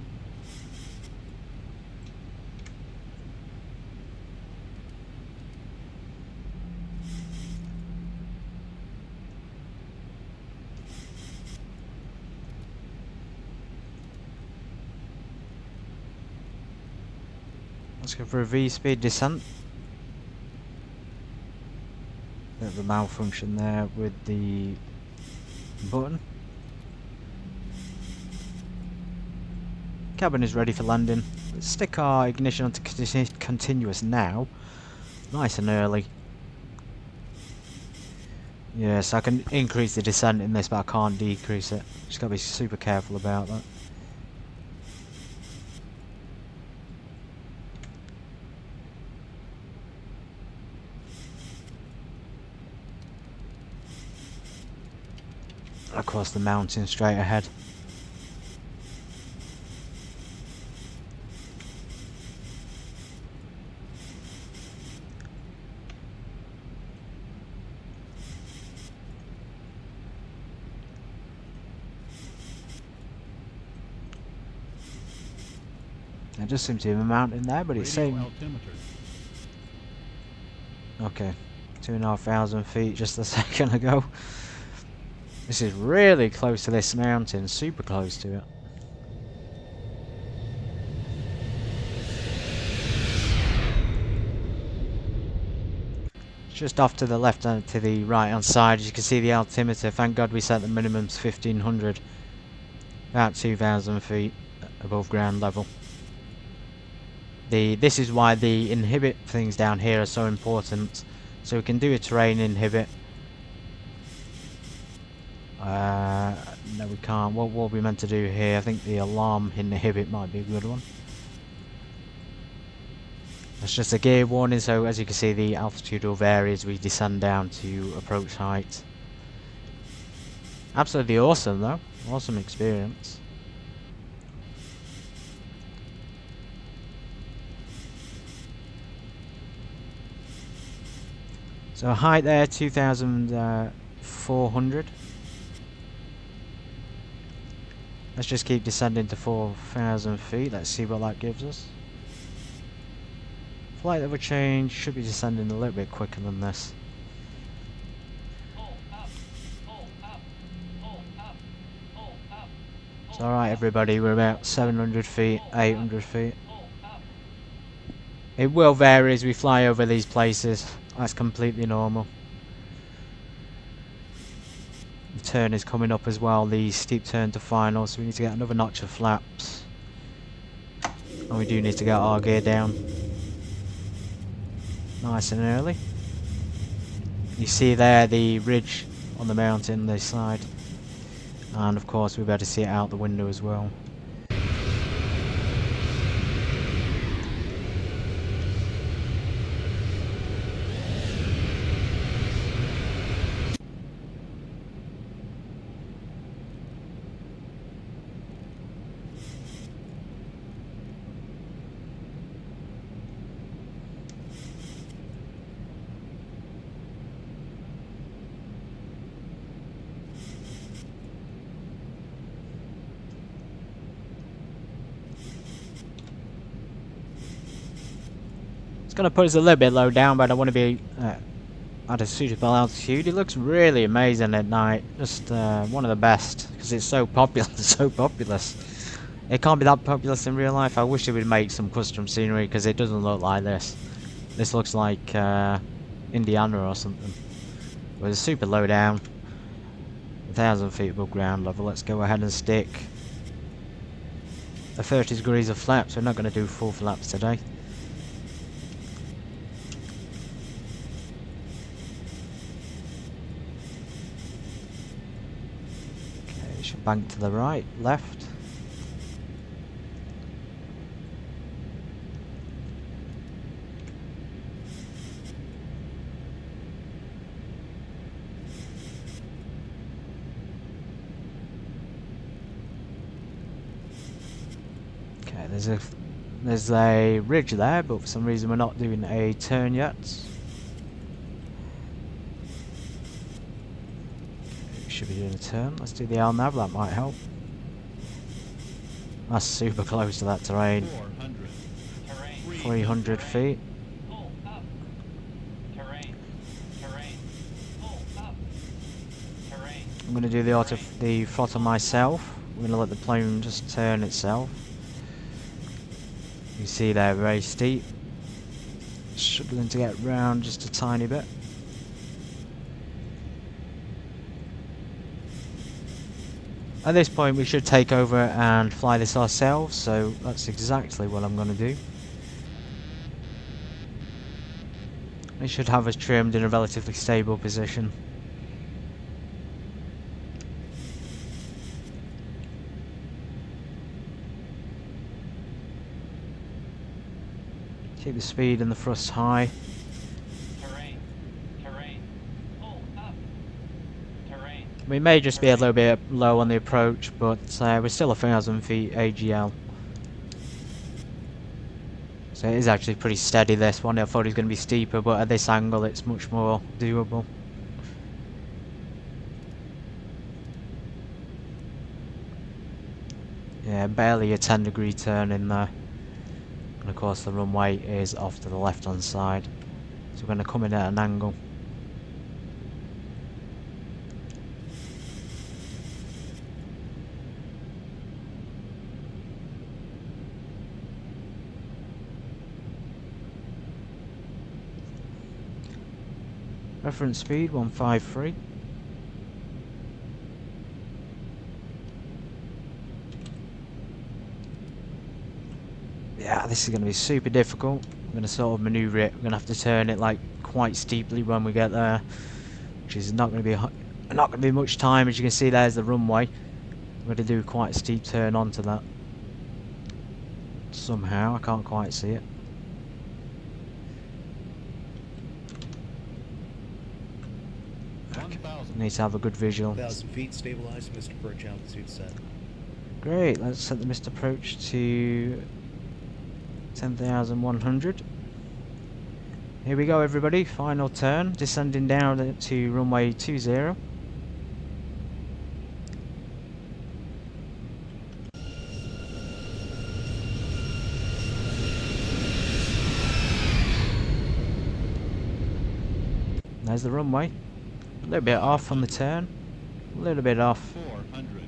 Let's go for a V-speed descent. Bit of a malfunction there with the button. Cabin is ready for landing. Let's stick our ignition onto continuous now. Nice and early. Yes, I can increase the descent in this, but I can't decrease it. Just gotta be super careful about that. Across the mountain straight ahead. There just seems to be a mountain there, but it's saying... Okay, 2,500 feet just a second ago. This is really close to this mountain, super close to it. Just off to the left and to the right hand side, as you can see the altimeter. Thank God we set the minimums 1,500, about 2,000 feet above ground level. This is why the inhibit things down here are so important. So we can do a terrain inhibit. No, we can't. What are we meant to do here? I think the alarm inhibit might be a good one. That's just a gear warning, so as you can see the altitude will vary as we descend down to approach height. Absolutely awesome though. Awesome experience. So height there, 2,400. Let's just keep descending to 4,000 feet. Let's see what that gives us. Flight level change, should be descending a little bit quicker than this. It's alright everybody, we're about 700 feet, 800 feet. It will vary as we fly over these places. That's completely normal. The turn is coming up as well, the steep turn to final, so we need to get another notch of flaps. And we do need to get our gear down. Nice and early. You see there the ridge on the mountain this side. And of course we'll be able to see it out the window as well. It's going to put us a little bit low down, but I want to be at a suitable altitude. It looks really amazing at night. Just one of the best, because it's so popular, so populous. It can't be that populous in real life. I wish they would make some custom scenery, because it doesn't look like this. This looks like Indiana or something. But it's super low down. 1,000 feet above ground level. Let's go ahead and stick a 30 degrees of flaps. We're not going to do full flaps today. Okay, should bank to the right, left. There's a ridge there, but for some reason we're not doing a turn yet. We should be doing a turn. Let's do the LNAV, that might help. That's super close to that terrain. 300 feet. I'm going to do the throttle myself. I'm going to let the plane just turn itself. You see they're very steep. Struggling to get round just a tiny bit. At this point we should take over and fly this ourselves, so that's exactly what I'm going to do. It should have us trimmed in a relatively stable position. Keep the speed and the thrust high. We may just be a little bit low on the approach, but we're still 1,000 feet AGL. So it is actually pretty steady, this one. I thought it was going to be steeper, but at this angle it's much more doable. Yeah, barely a 10-degree turn in there. And of course the runway is off to the left hand side, so we're going to come in at an angle. Reference speed 153. Yeah, this is going to be super difficult. I'm going to sort of maneuver it. We're going to have to turn it like quite steeply when we get there, which is not going to be much time. As you can see, there's the runway. We're going to do quite a steep turn onto that. Somehow, I can't quite see it. Okay. Need to have a good visual. 1,000 feet stabilized, Mr. Approach altitude set. Great, let's set the missed approach to 10,100. Here we go, everybody. Final turn, descending down to runway 20. There's the runway. A little bit off on the turn. A little bit off. 400.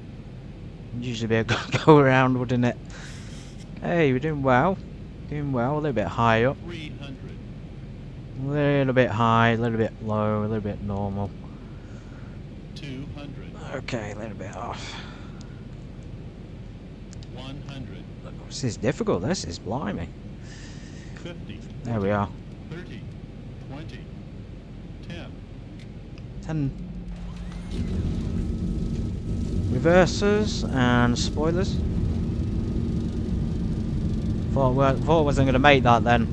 Usually be a good go around, wouldn't it? Hey, we're doing well. Doing well. A little bit high up. 300. A little bit high, a little bit low, a little bit normal. 200. Okay, a little bit off. 100. This is difficult, this is blimey. 50. There we are. 30. 20. 10. 10 reversers and spoilers. Thought I wasn't going to make that then.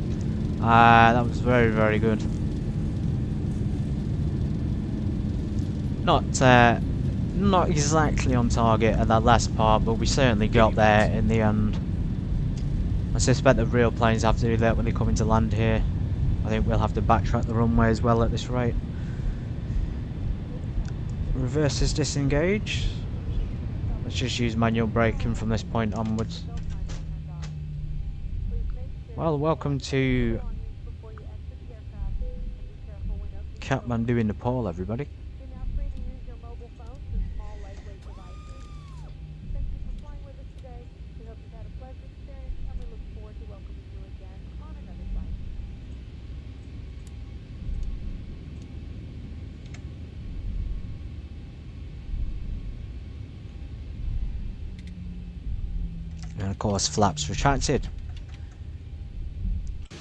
That was very, very good. Not exactly on target at that last part, but we certainly got there in the end. I suspect the real planes have to do that when they come into land here. I think we'll have to backtrack the runway as well at this rate. Reverses disengage. Let's just use manual braking from this point onwards. Well, welcome to Kathmandu in Nepal, everybody. You're now free to use your mobile phones and small, lightweight devices. Thank you for flying with us today. We hope you've had a pleasant experience, and we look forward to welcoming you again on another flight. And of course, flaps retracted.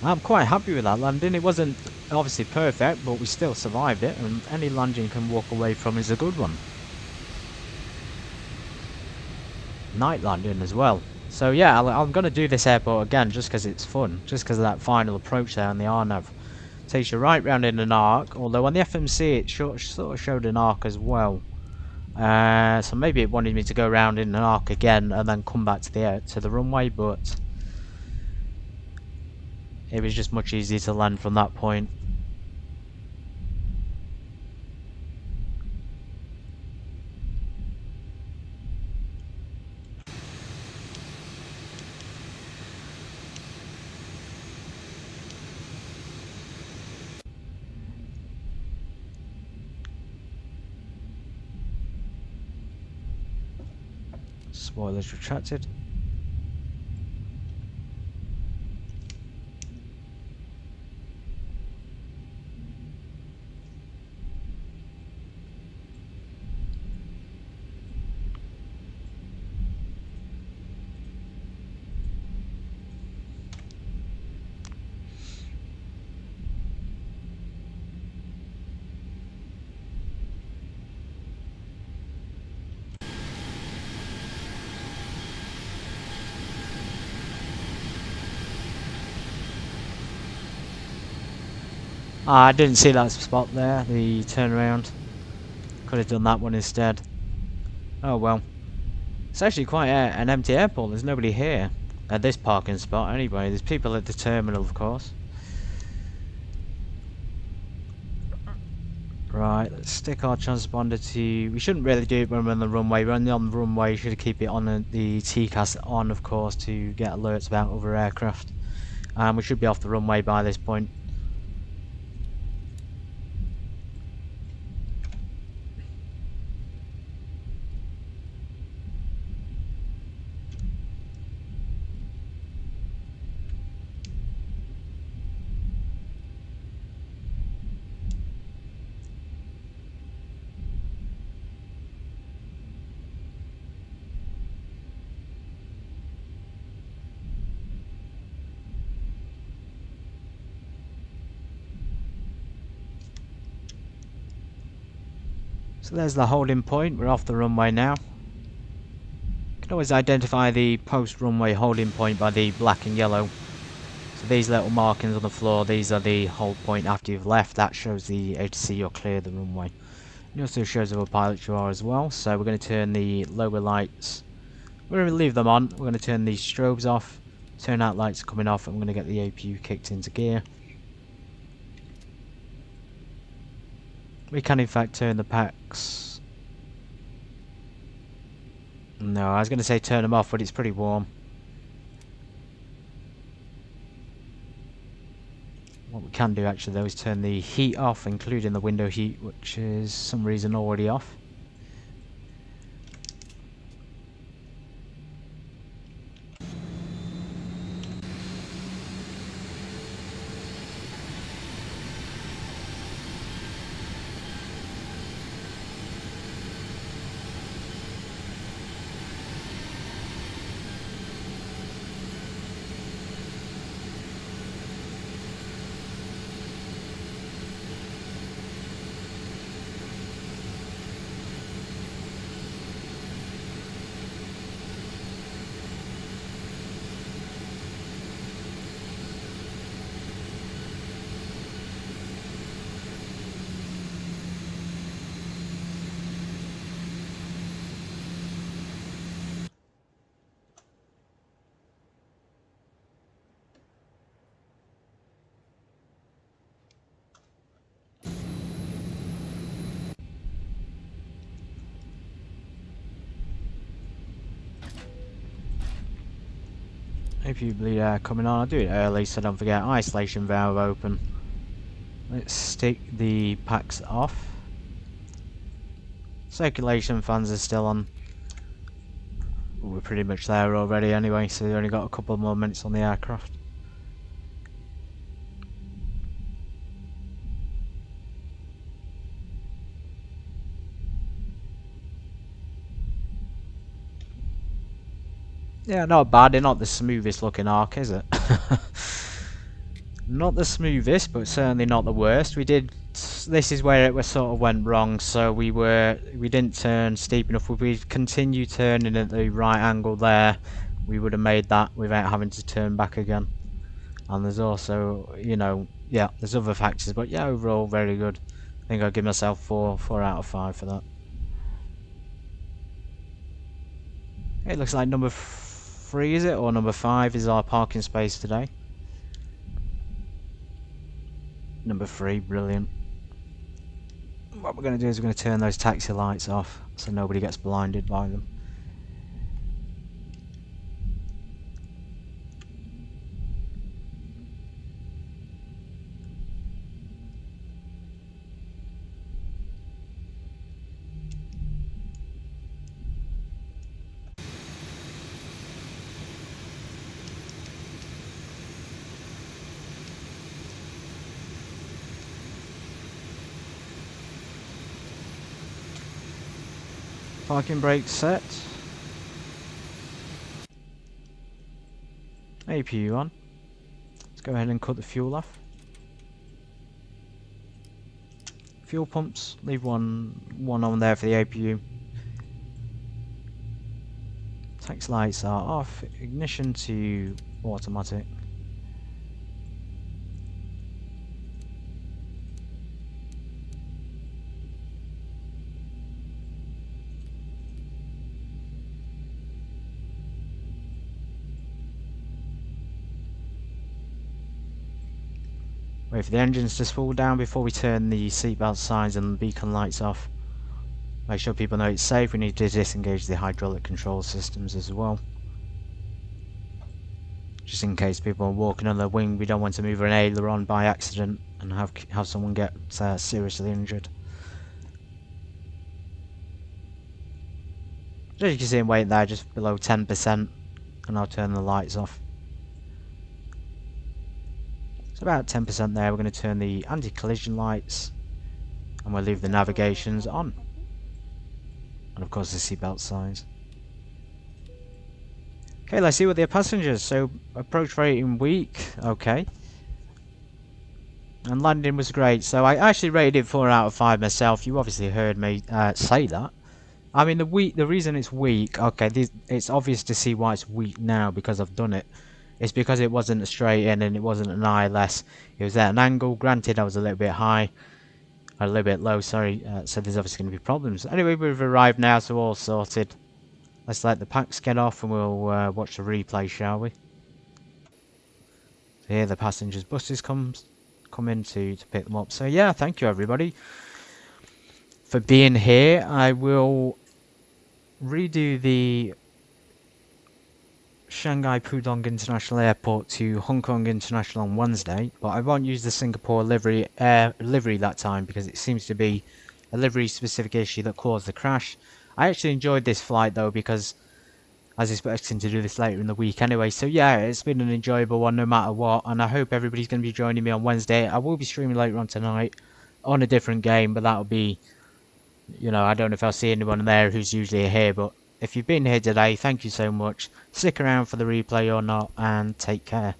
I'm quite happy with that landing. It wasn't obviously perfect, but we still survived it, and any landing you can walk away from is a good one. Night landing as well. So yeah, I'm going to do this airport again just because it's fun, just because of that final approach there on the RNAV. Takes you right round in an arc, although on the FMC it sort of showed an arc as well. So maybe it wanted me to go round in an arc again and then come back to the runway, but it was just much easier to land from that point. Spoilers retracted. I didn't see that spot there, the turnaround. Could have done that one instead. Oh well. It's actually quite an empty airport, there's nobody here. At this parking spot anyway, there's people at the terminal of course. Right, let's stick our transponder to... We shouldn't really do it when we're on the runway. We're only on the runway, should keep it on the TCAS on of course to get alerts about other aircraft. We should be off the runway by this point. So there's the holding point, we're off the runway now. You can always identify the post-runway holding point by the black and yellow. So these little markings on the floor, these are the hold point after you've left. That shows the ATC you're clear of the runway. It also shows other pilots you are as well. So we're going to turn the lower lights. We're going to leave them on. We're going to turn the strobes off. Turn out lights are coming off, and we're going to get the APU kicked into gear. We can in fact turn the packs. No, I was going to say turn them off, but it's pretty warm. What we can do actually though is turn the heat off, including the window heat, which is some reason already off. APU bleed air coming on. I'll do it early so don't forget. Isolation valve open. Let's stick the packs off. Circulation fans are still on. We're pretty much there already anyway, so we've only got a couple more minutes on the aircraft. Yeah, not bad. They're not the smoothest looking arc, is it? Not the smoothest, but certainly not the worst. This is where it sort of went wrong. So we didn't turn steep enough. If we continued turning at the right angle there, we would have made that without having to turn back again. And there's also, you know, yeah, there's other factors, but yeah, overall very good. I think I'll give myself 4 out of 5 for that. It looks like number 3, is it, or number 5 is our parking space today. Number 3, brilliant. What we're going to do is we're going to turn those taxi lights off so nobody gets blinded by them. Parking brake set. APU on. Let's go ahead and cut the fuel off. Fuel pumps, leave one on there for the APU. Tax lights are off. Ignition to automatic. Wait for the engines to spool down before we turn the seatbelt signs and beacon lights off. Make sure people know it's safe. We need to disengage the hydraulic control systems as well. Just in case people are walking on the wing, we don't want to move an aileron by accident and have someone get seriously injured. As you can see, I'm waiting there just below 10%, and I'll turn the lights off. So about 10% there. We're going to turn the anti-collision lights, and we'll leave the navigations on, and of course the seatbelt signs. Okay, let's see what the passengers. So approach rating weak, okay, and landing was great. So I actually rated it 4 out of 5 myself. You obviously heard me say that. I mean, the reason it's weak, okay, it's obvious to see why it's weak now because I've done it. It's because it wasn't a straight in and it wasn't an ILS. It was at an angle. Granted, I was a little bit high, or a little bit low, sorry. So there's obviously going to be problems. Anyway, we've arrived now, so all sorted. Let's let the packs get off and we'll watch the replay, shall we? So here the passengers' buses come in to pick them up. So yeah, thank you everybody for being here. I will redo the Shanghai Pudong International Airport to Hong Kong International on Wednesday, but I won't use the Singapore livery that time because it seems to be a livery specific issue that caused the crash. I actually enjoyed this flight though because I was expecting to do this later in the week anyway, so yeah, it's been an enjoyable one no matter what, and I hope everybody's going to be joining me on Wednesday. I will be streaming later on tonight on a different game, but that'll be, you know, I don't know if I'll see anyone there who's usually here, but if you've been here today, thank you so much. Stick around for the replay or not, and take care.